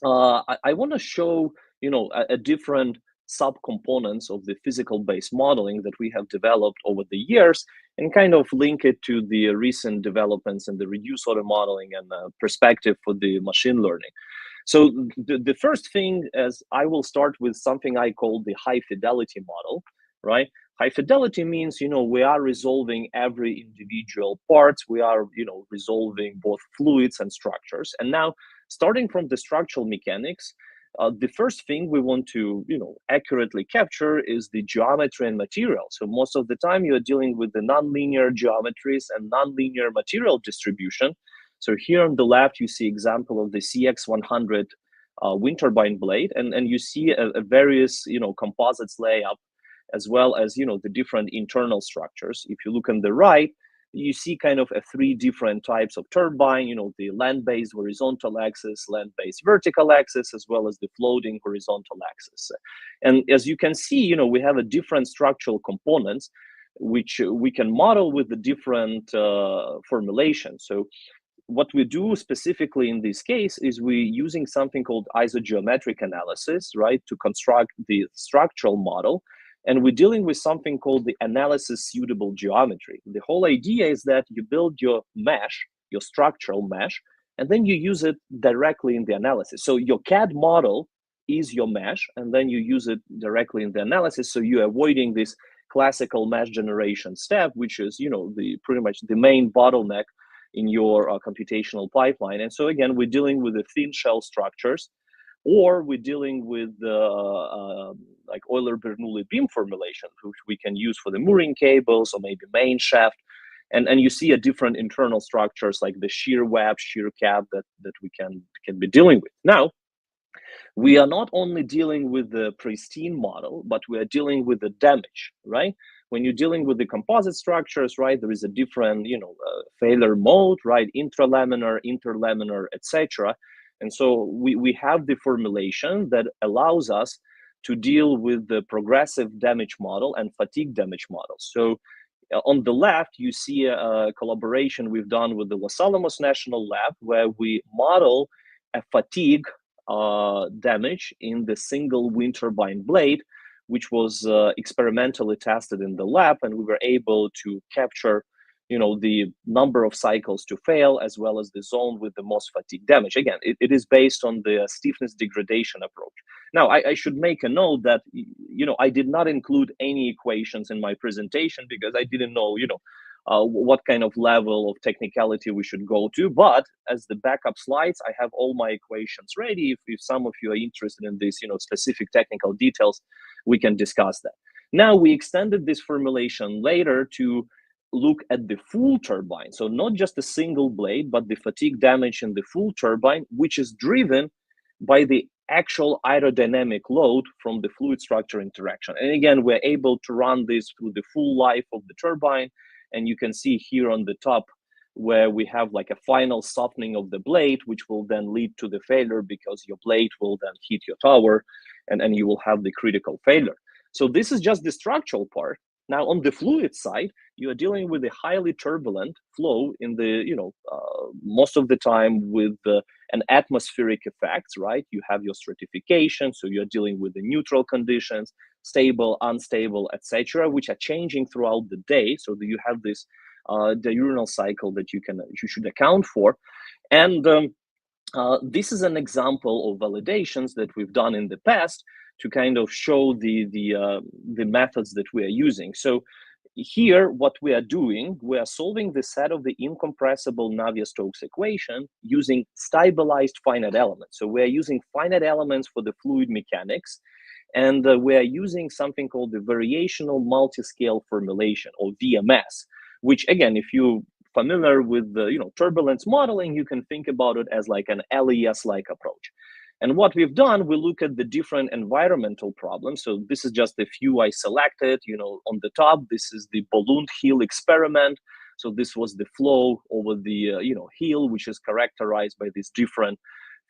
I want to show, a different subcomponents of the physical-based modeling that we have developed over the years, and kind of link it to the recent developments in the reduced order modeling and perspective for the machine learning. So the first thing is I will start with something I call the high fidelity model, right? High fidelity means, we are resolving every individual part. We are, resolving both fluids and structures. And now, starting from the structural mechanics, the first thing we want to, accurately capture is the geometry and material. So most of the time you are dealing with the nonlinear geometries and nonlinear material distribution. So here on the left, you see example of the CX100 wind turbine blade, and you see a various, composites layup, as well as, the different internal structures. If you look on the right, you see kind of 3 different types of turbine, you know, the land-based horizontal axis, land-based vertical axis, as well as the floating horizontal axis. And as you can see, you know, we have a different structural components, which we can model with the different formulations. So what we do specifically in this case is we're using something called isogeometric analysis, right, to construct the structural model. And we're dealing with something called the analysis suitable geometry. The whole idea is that you build your mesh, your structural mesh, and then you use it directly in the analysis. So your CAD model is your mesh, and then you use it directly in the analysis. So you're avoiding this classical mesh generation step, which is, you know, the pretty much the main bottleneck in your computational pipeline. And so again, we're dealing with the thin shell structures, or we're dealing with like Euler-Bernoulli beam formulation, which we can use for the mooring cables or maybe main shaft. And you see a different internal structures like the shear web, shear cap that we can be dealing with. Now, we are not only dealing with the pristine model, but we are dealing with the damage, right? When you're dealing with the composite structures, right, there is a different, you know, failure mode, right, intralaminar, interlaminar, etc. And so we have the formulation that allows us to deal with the progressive damage model and fatigue damage model. So on the left, you see a collaboration we've done with the Los Alamos National Lab, where we model a fatigue damage in the single wind turbine blade, which was experimentally tested in the lab, and we were able to capture, you know, the number of cycles to fail as well as the zone with the most fatigue damage. Again, it is based on the stiffness degradation approach. Now, I should make a note that, you know, I did not include any equations in my presentation because I didn't know, you know, what kind of level of technicality we should go to. But as the backup slides, I have all my equations ready. If some of you are interested in this, you know, specific technical details, we can discuss that. Now, we extended this formulation later to look at the full turbine. So not just a single blade, but the fatigue damage in the full turbine, which is driven by the actual aerodynamic load from the fluid structure interaction. And again, we're able to run this through the full life of the turbine. And you can see here on the top where we have like a final softening of the blade, which will then lead to the failure because your blade will then hit your tower and you will have the critical failure. So this is just the structural part. Now on the fluid side, you are dealing with a highly turbulent flow in the, you know, most of the time with an atmospheric effects, right? You have your stratification, so you're dealing with the neutral conditions, stable, unstable, etc., which are changing throughout the day. So that you have this diurnal cycle that you should account for. And this is an example of validations that we've done in the past to kind of show the methods that we are using. So here, what we are doing, we are solving the set of the incompressible Navier-Stokes equation using stabilized finite elements. So we are using finite elements for the fluid mechanics, and we are using something called the variational multiscale formulation, or VMS, which again, if you familiar with the, you know, turbulence modeling, you can think about it as like an LES-like approach. And what we've done, we look at the different environmental problems. So this is just a few I selected. You know, on the top, this is the balloon hill experiment. So this was the flow over the you know, hill, which is characterized by these different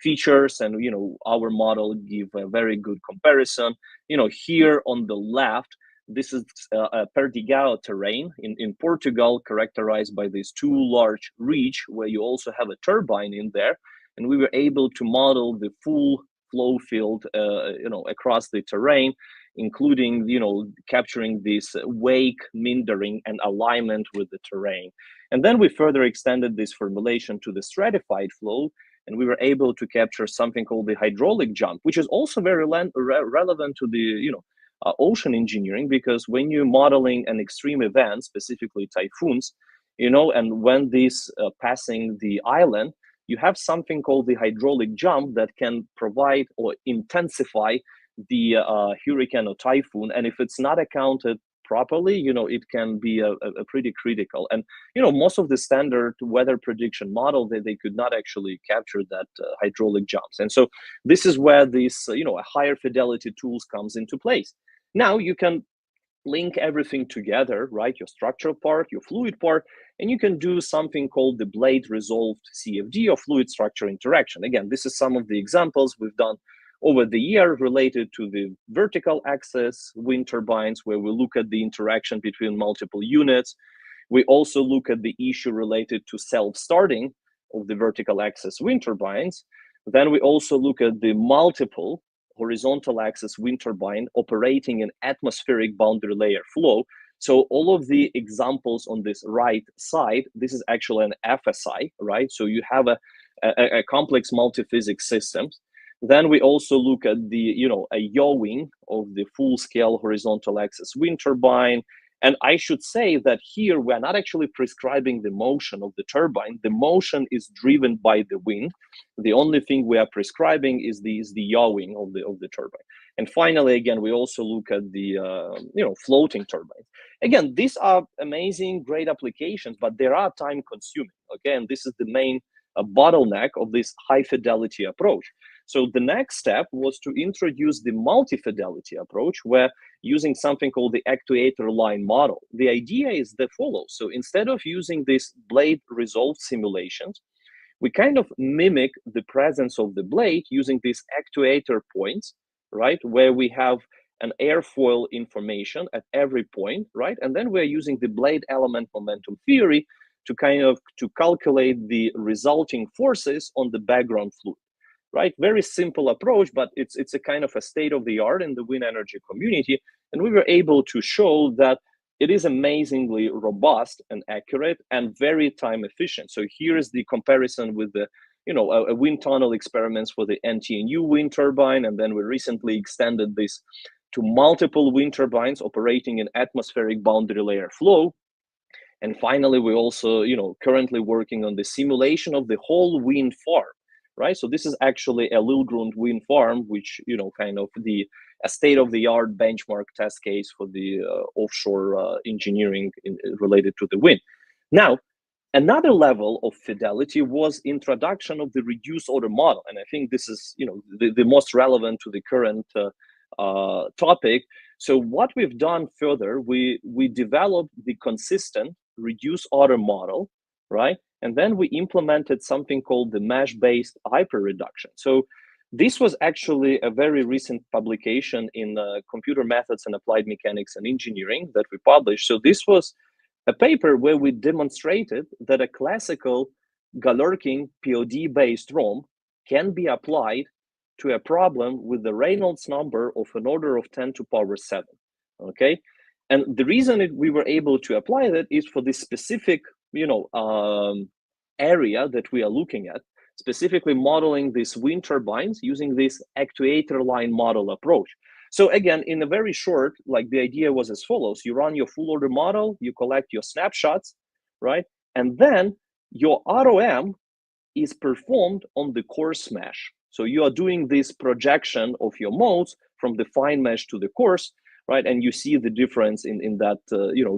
features, and you know, our model give a very good comparison. You know, here on the left, this is a Perdigão terrain in Portugal, characterized by these 2 large ridge, where you also have a turbine in there. And we were able to model the full flow field, you know, across the terrain, including, you know, capturing this wake, mindering, and alignment with the terrain. And then we further extended this formulation to the stratified flow, and we were able to capture something called the hydraulic jump, which is also very relevant to the, you know, ocean engineering, because when you're modeling an extreme event, specifically typhoons, you know, and when this passing the island, you have something called the hydraulic jump that can provide or intensify the hurricane or typhoon. And if it's not accounted properly, you know, it can be a pretty critical. And, you know, most of the standard weather prediction model, they could not actually capture that hydraulic jumps. And so this is where this, you know, a higher fidelity tools comes into place. Now you can link everything together, right? Your structural part, your fluid part, and you can do something called the blade resolved CFD, or fluid structure interaction. Again, this is some of the examples we've done over the year related to the vertical axis wind turbines, where we look at the interaction between multiple units. We also look at the issue related to self-starting of the vertical axis wind turbines. Then we also look at the multiple horizontal axis wind turbine operating in atmospheric boundary layer flow. So all of the examples on this right side, this is actually an FSI, right? So you have a complex multi-physics system. Then we also look at the, a yawing of the full-scale horizontal axis wind turbine. And I should say that here we're not actually prescribing the motion of the turbine. The motion is driven by the wind. The only thing we are prescribing is the yawing of the turbine. And finally, again, we also look at the floating turbines. Again, these are amazing, great applications, but they are time consuming. Okay, and this is the main bottleneck of this high fidelity approach. So the next step was to introduce the multi-fidelity approach, where using something called the actuator line model. The idea is the follows. So instead of using this blade resolved simulations, we kind of mimic the presence of the blade using these actuator points, right? Where we have an airfoil information at every point, right? And then we're using the blade element momentum theory to calculate the resulting forces on the background fluid. Right, very simple approach, but it's a kind of a state of the art in the wind energy community, and we were able to show that it is amazingly robust and accurate and very time efficient. So here is the comparison with the a wind tunnel experiments for the NTNU wind turbine, and then we recently extended this to multiple wind turbines operating in atmospheric boundary layer flow. And finally, we also currently working on the simulation of the whole wind farm. Right, so this is actually a Lillgrund wind farm, which a state-of-the-art benchmark test case for the offshore engineering related to the wind. Now, another level of fidelity was introduction of the reduced order model, and I think this is the most relevant to the current topic. So what we've done further, we developed the consistent reduced order model, right? And then we implemented something called the mesh-based hyperreduction. So this was actually a very recent publication in Computer Methods and Applied Mechanics and Engineering that we published. So this was a paper where we demonstrated that a classical Galerkin POD-based ROM can be applied to a problem with the Reynolds number of an order of 10 to power 7, okay? And the reason we were able to apply that is for this specific area that we are looking at, specifically modeling these wind turbines using this actuator line model approach. So again, in a very short, the idea was as follows: you run your full order model, you collect your snapshots, right? And then your ROM is performed on the coarse mesh. So you are doing this projection of your modes from the fine mesh to the coarse, right? And you see the difference in that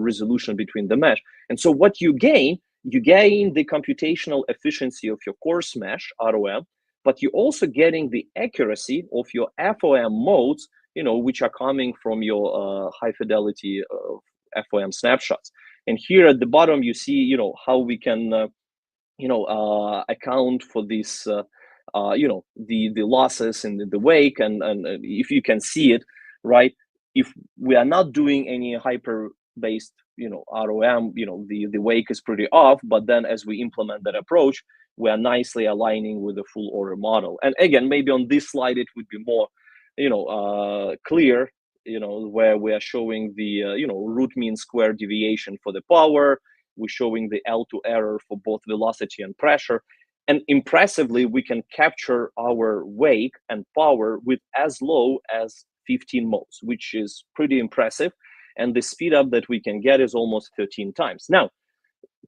resolution between the mesh. And so what you gain the computational efficiency of your coarse mesh ROM, but you're also getting the accuracy of your FOM modes, which are coming from your high fidelity FOM snapshots. And here at the bottom, you see, how we can, account for this, the losses in the wake, and if you can see it, right? If we are not doing any hyper-based, ROM, the wake is pretty off, but then as we implement that approach, we are nicely aligning with the full order model. And again, maybe on this slide, it would be more, clear, where we are showing the, root mean square deviation for the power. We're showing the L2 error for both velocity and pressure. And impressively, we can capture our wake and power with as low as 15 modes, which is pretty impressive. And the speed up that we can get is almost 13 times. Now,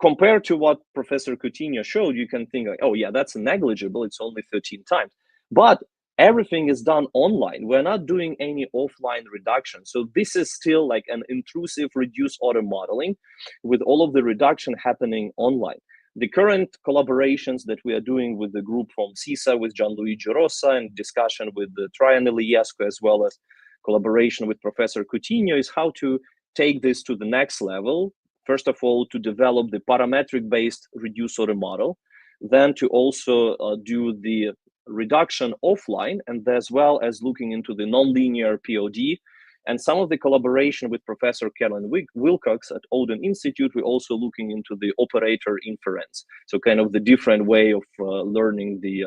compared to what Professor Coutinho showed, you can think, oh yeah, that's negligible. It's only 13 times. But everything is done online. We're not doing any offline reduction. So this is still like an intrusive reduced order modeling with all of the reduction happening online. The current collaborations that we are doing with the group from CISA with Gianluigi Rossa and discussion with the Traian Iliescu, as well as collaboration with Professor Coutinho, is how to take this to the next level first of all, to develop the parametric-based reducer model, then to also do the reduction offline, and as well as looking into the nonlinear POD. And some of the collaboration with Professor Kellen Wilcox at Odin Institute, we're also looking into the operator inference. So kind of the different way of learning the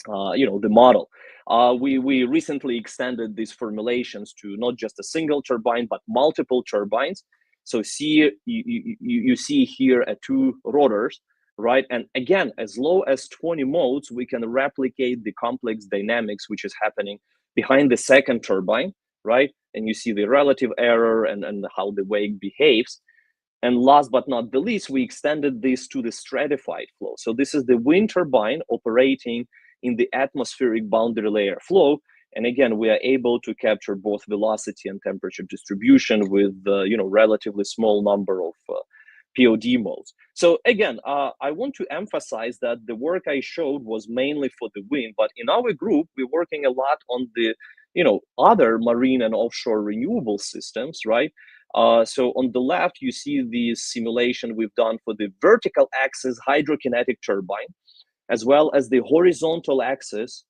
the model. We recently extended these formulations to not just a single turbine, but multiple turbines. So you see here 2 rotors, right? And again, as low as 20 modes, we can replicate the complex dynamics which is happening behind the second turbine, right? And you see the relative error and how the wake behaves. And last but not the least, we extended this to the stratified flow. So this is the wind turbine operating in the atmospheric boundary layer flow. And again, we are able to capture both velocity and temperature distribution with relatively small number of POD modes. So again, I want to emphasize that the work I showed was mainly for the wind, but in our group, we're working a lot on the other marine and offshore renewable systems, right? So on the left, you see the simulation we've done for the vertical axis hydrokinetic turbine, as well as the horizontal axis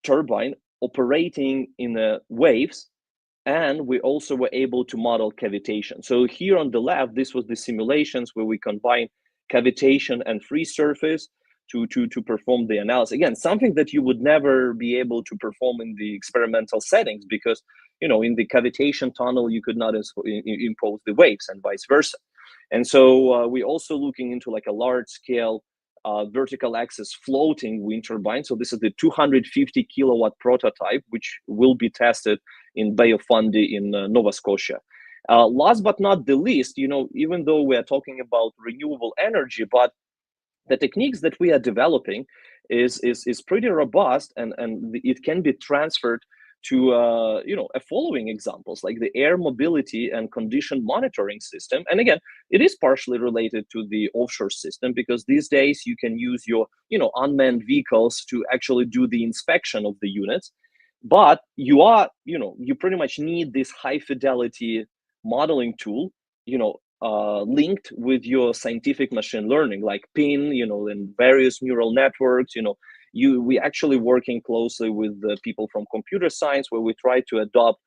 turbine operating in the waves. And we also were able to model cavitation. So here on the left, this was the simulations where we combine cavitation and free surface to perform the analysis. Again, something that you would never be able to perform in the experimental settings, because in the cavitation tunnel, you could not impose the waves and vice versa. And so we're also looking into like a large scale vertical axis floating wind turbine. So this is the 250 kilowatt prototype, which will be tested in Bay of Fundy in Nova Scotia. Last but not the least, even though we are talking about renewable energy, but the techniques that we are developing is pretty robust, and it can be transferred to following examples like the air mobility and condition monitoring system. And again, it is partially related to the offshore system, because these days you can use your unmanned vehicles to actually do the inspection of the units, but you pretty much need this high fidelity modeling tool linked with your scientific machine learning, like PIN, and various neural networks. We actually working closely with the people from computer science, where we try to adopt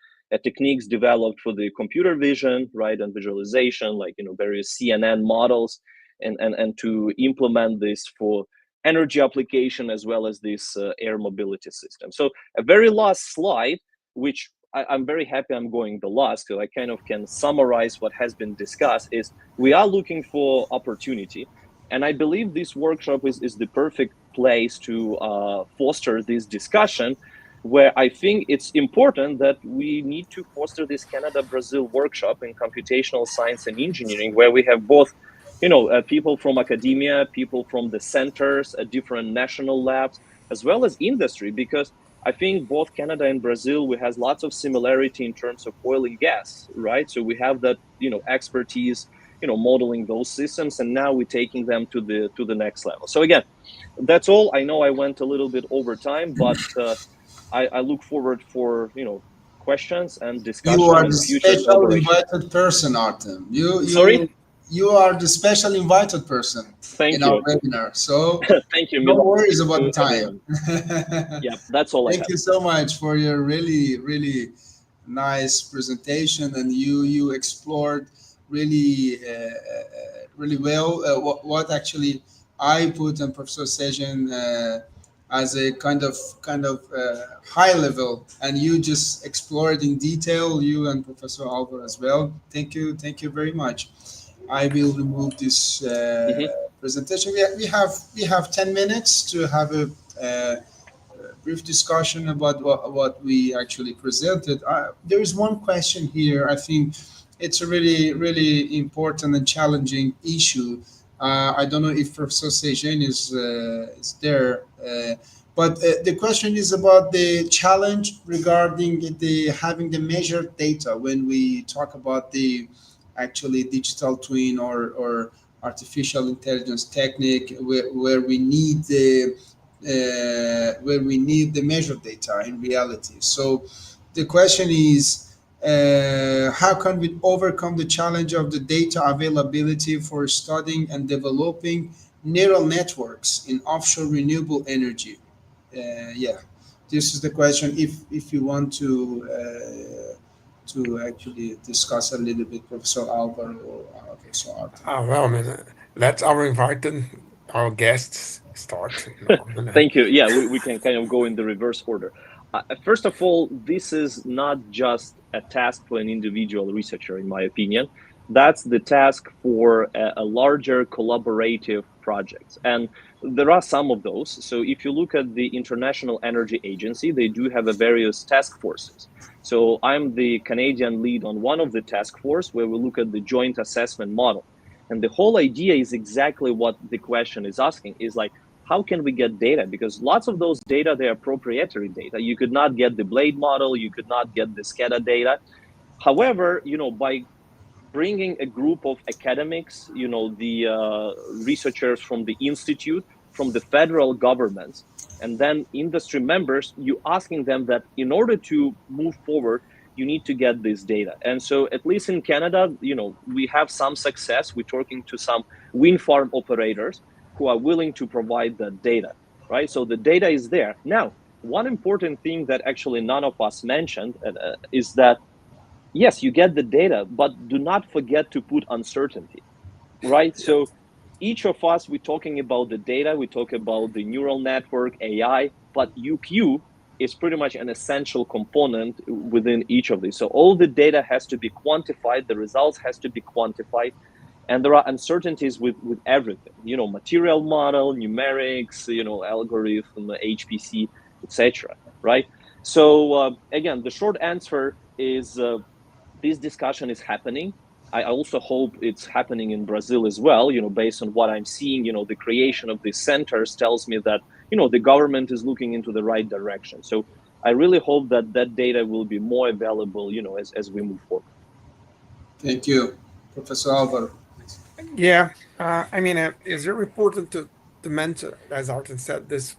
techniques developed for the computer vision, right, and visualization, like various CNN models, and to implement this for energy application as well as this air mobility system. So a very last slide, which I'm very happy I'm going the last, because I kind of can summarize what has been discussed, is we are looking for opportunity. And I believe this workshop is the perfect place to foster this discussion, where I think it's important that we need to foster this Canada-Brazil workshop in computational science and engineering, where we have both people from academia, people from the centers, different national labs, as well as industry, because I think both Canada and Brazil, we has lots of similarity in terms of oil and gas, right? So we have that, expertise, modeling those systems, and now we're taking them to the next level. So again, that's all. I know I went a little bit over time, but I look forward for questions and discussion. You are in the future special invited person, Artem. Sorry? You are the special invited person Thank in you. our webinar. So thank you. no Milan. worries about the time. Yeah, that's all I have. Thank you so much for your really, really nice presentation, and you explored really, really well what actually I put on Professor Sejan as a kind of high level, and you just explored in detail. You and Professor Alvar as well. Thank you very much. I will remove this presentation. We have 10 minutes to have a brief discussion about what we actually presented. There is one question here. I think it's a really important and challenging issue. I don't know if Professor Sejan is there, but the question is about the challenge regarding the having the measured data when we talk about the actually digital twin or artificial intelligence technique, where we need the measured data in reality. So the question is, How can we overcome the challenge of the data availability for studying and developing neural networks in offshore renewable energy? Yeah, this is the question. If you want to actually discuss a little bit, Professor Alvaro or Professor Arthur. Well, I mean, let's our invited, our guests start. Thank you. Yeah, we can kind of go in the reverse order. First of all, this is not just a task for an individual researcher, in my opinion. That's the task for a larger collaborative projects. And there are some of those. So if you look at the International Energy Agency, they do have a various task forces. So I'm the Canadian lead on one of the task force where we look at the joint assessment model. And the whole idea is exactly what the question is asking, is like, how can we get data? Because lots of those data, they are proprietary data. You could not get the blade model, you could not get the SCADA data. However, by bringing a group of academics, the researchers from the institute, from the federal governments, and then industry members, you asking them that in order to move forward, you need to get this data. And so at least in Canada, we have some success. We're talking to some wind farm operators who are willing to provide the data, right? So the data is there. Now, one important thing that actually none of us mentioned is that yes, you get the data, but do not forget to put uncertainty, right? Yeah. So each of us, we're talking about the data, we talk about the neural network, AI, but UQ is pretty much an essential component within each of these. So all the data has to be quantified, the results has to be quantified, and there are uncertainties with everything, material model, numerics, algorithm, HPC, etc., right? So again, the short answer is this discussion is happening. I also hope it's happening in Brazil as well. Based on what I'm seeing, the creation of these centers tells me that the government is looking into the right direction. So I really hope that that data will be more available, as we move forward. Thank you, Professor Alvaro. Yeah, I mean, it's very important to mention, as Artin said, this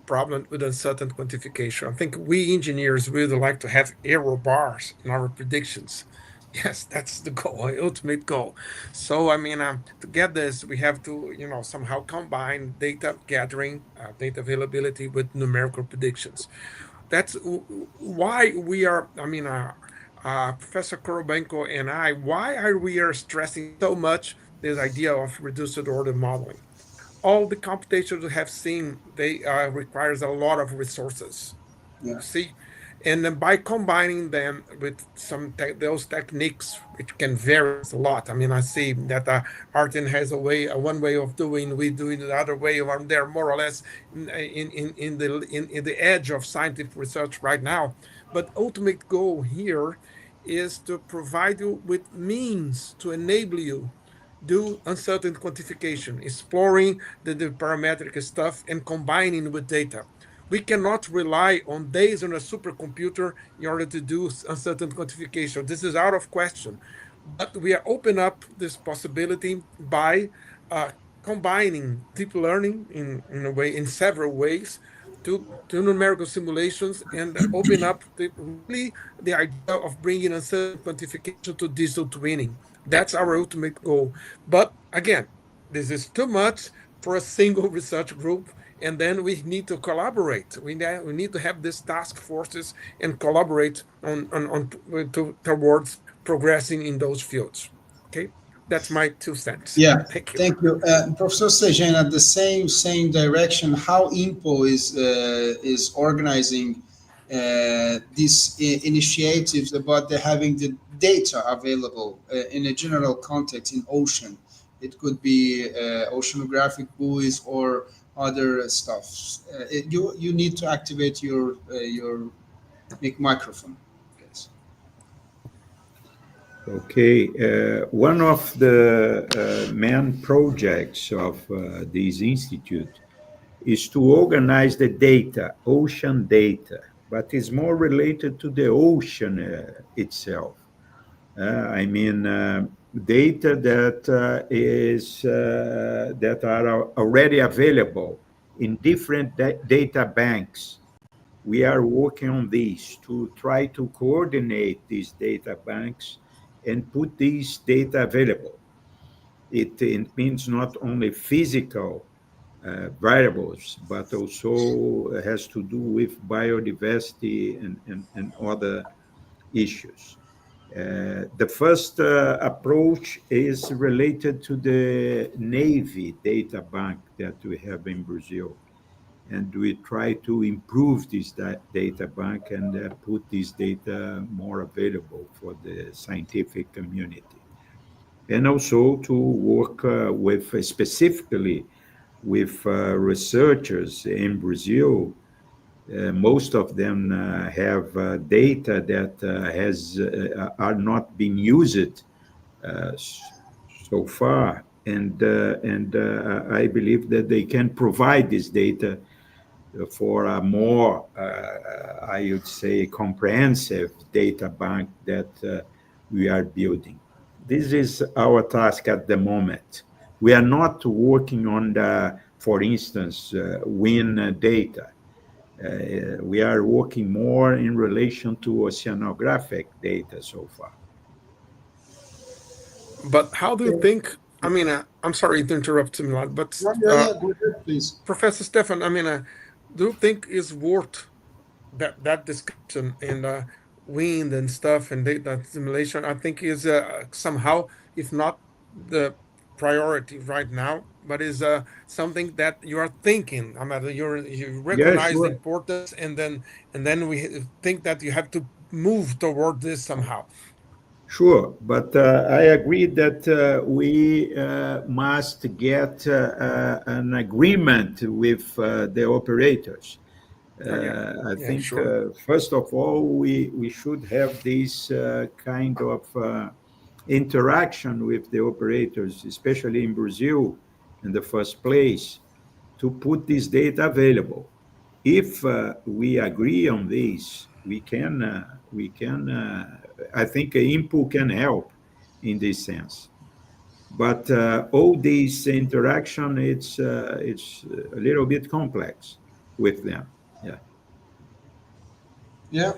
problem with uncertain quantification. I think we engineers really like to have error bars in our predictions. Yes, that's the goal, ultimate goal. So, I mean, to get this, we have to, somehow combine data gathering, data availability with numerical predictions. That's why we are, I mean, Professor Korobenko and I, why are we are stressing so much this idea of reduced order modeling? All the computations we have seen, they requires a lot of resources. Yeah. See, and then by combining them with those techniques, which can vary a lot. I mean, I see that Artin has one way of doing, we doing the other way. They're more or less in the edge of scientific research right now. But ultimate goal here is to provide you with means to enable you do uncertain quantification, exploring the parametric stuff and combining with data. We cannot rely on days on a supercomputer in order to do uncertain quantification. This is out of question. But we are open up this possibility by uh, combining deep learning in several ways to numerical simulations and open up really the idea of bringing uncertain quantification to digital twinning. That's our ultimate goal. But again, this is too much for a single research group, and then we need to collaborate. We need to have these task forces and collaborate towards progressing in those fields. Okay, that's my 2 cents. Yeah, Thank you. thank you, Professor Sejan. At the same direction, how IMPO is organizing these initiatives about having the data available in a general context in ocean. It could be oceanographic buoys or other stuff. You need to activate your microphone. Yes. Okay, one of the main projects of this institute is to organize the data, ocean data, but it's more related to the ocean itself. I mean, data that are already available in different data banks we are working on this to try to coordinate these data banks and put these data available. It means not only physical variables, but also has to do with biodiversity and other issues. The first approach is related to the Navy data bank that we have in Brazil. And we try to improve this data bank and put this data more available for the scientific community. And also to work with specifically with researchers in Brazil. Most of them have data that are not being used uh, so far, and I believe that they can provide this data for a more, I would say, comprehensive data bank that we are building. This is our task at the moment. We are not working on the, for instance, wind data. We are working more in relation to oceanographic data so far. But how do you think? I mean, I'm sorry to interrupt, Milad, but Yeah, go ahead, please. Professor Stefan, I mean, do you think it's worth that discussion and wind and stuff and data simulation? I think is somehow, if not the priority right now, but is something that you are thinking. I mean, you Yeah, recognize the sure. importance, and then we think that you have to move toward this somehow. Sure, but I agree that we must get an agreement with the operators. Oh, yeah, I yeah, think, sure. first of all, we should have this kind of interaction with the operators, especially in Brazil in the first place, to put this data available. If we agree on this, I think input can help in this sense. But all this interaction, it's a little bit complex with them. Yeah. Yeah.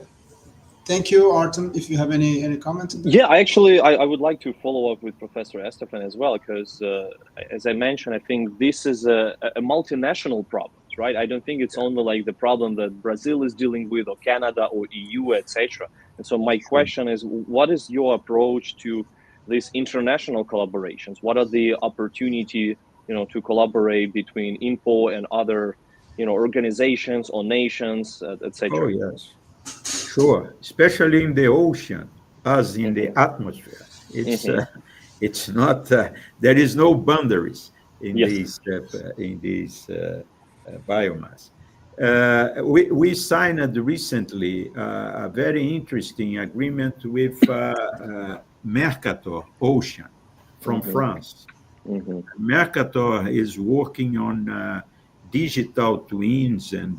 Thank you, Artem. If you have any comment on that. Yeah, I would like to follow up with Professor Estefan as well, because as I mentioned, I think this is a multinational problem, right? I don't think it's only like the problem that Brazil is dealing with, or Canada, or EU, etc. And so my Sure. question is, what is your approach to these international collaborations? What are the opportunity, to collaborate between INPO and other, organizations or nations, Oh, etc. yes. Sure, especially in the ocean, as in the Mm-hmm. atmosphere. It's Mm-hmm. it's not there is no boundaries Yes. in these biomass. We signed recently a very interesting agreement with Mercator Ocean from Mm-hmm. France. Mm-hmm. Mercator is working on digital twins and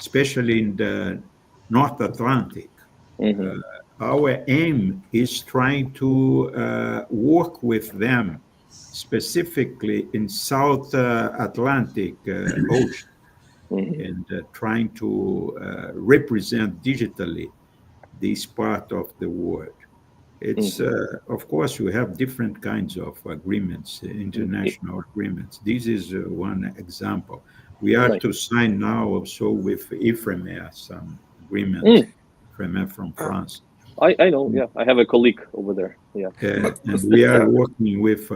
especially in the North Atlantic. Uh, Mm-hmm. our aim is trying to work with them specifically in South Atlantic Ocean Mm-hmm. and trying to represent digitally this part of the world. It's, Mm-hmm. of course, you have different kinds of agreements, international agreements. This is one example. We are Nice. to sign now also with Ifremer some agreement, Mm, Ifremer from Uh, France. I know. Yeah, I have a colleague over there. Yeah, but And we are working with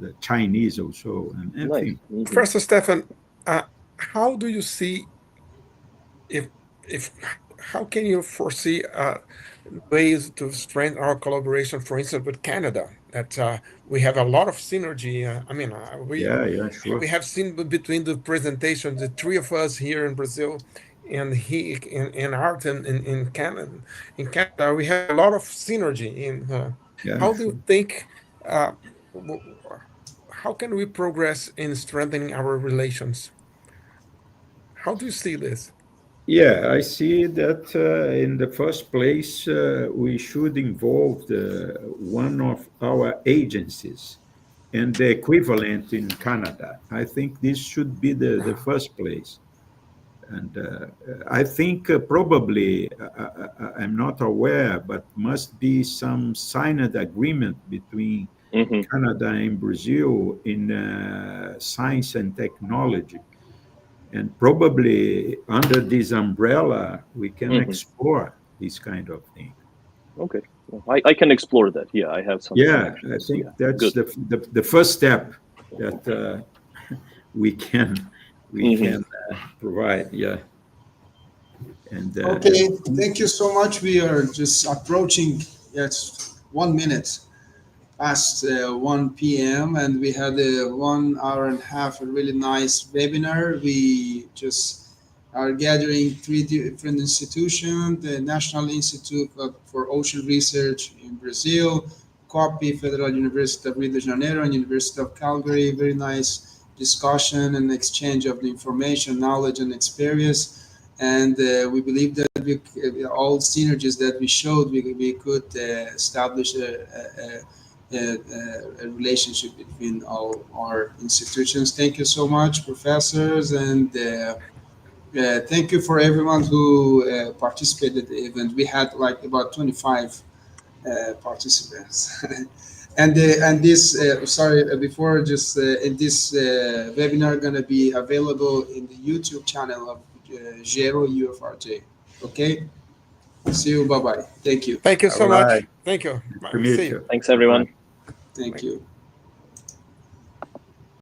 the Chinese also, and nice. everything. Mm-hmm. Professor Stefan, how do you see if if how can you foresee ways to strengthen our collaboration, for instance, with Canada? That we have a lot of synergy. I mean, Yeah, yeah, we sure. have seen between the presentations, the three of us here in Brazil, and he in Art in Canada. In Canada, we have a lot of synergy. In Yeah, how do sure. you think? Uh, w- how can we progress in strengthening our relations? How do you see this? Yeah, I see that in the first place, we should involve one of our agencies and the equivalent in Canada. I think this should be the first place. And I think probably, I'm not aware, but must be some signed agreement between Hmm. Canada and Brazil in science and technology. And probably under this umbrella, we can Hmm. explore this kind of thing. Okay, well, I can explore that. Yeah, I have some Yeah, I connections. think Yeah, that's good. the first step that we can Hmm. provide. Yeah, and Okay, thank you so much. We are just approaching, yes, 1 minute past 1 p.m. and we had a 1 hour and a half, a really nice webinar. We just are gathering three different institutions: the National Institute for Ocean Research in Brazil, COPI, Federal University of Rio de Janeiro, and University of Calgary. Very nice discussion and exchange of the information, knowledge, and experience. And we believe that all synergies that we showed, we could establish a relationship between all our institutions. Thank you so much, professors, and thank you for everyone who participated in the event. We had like about 25 participants. And this sorry before just in this webinar going to be available in the YouTube channel of Gero UFRJ. Okay, see you. Bye bye. Thank you. Thank you all so much. right. Thank you. To Bye. meet See you. you. Thanks, Bye-bye. everyone. Thank you.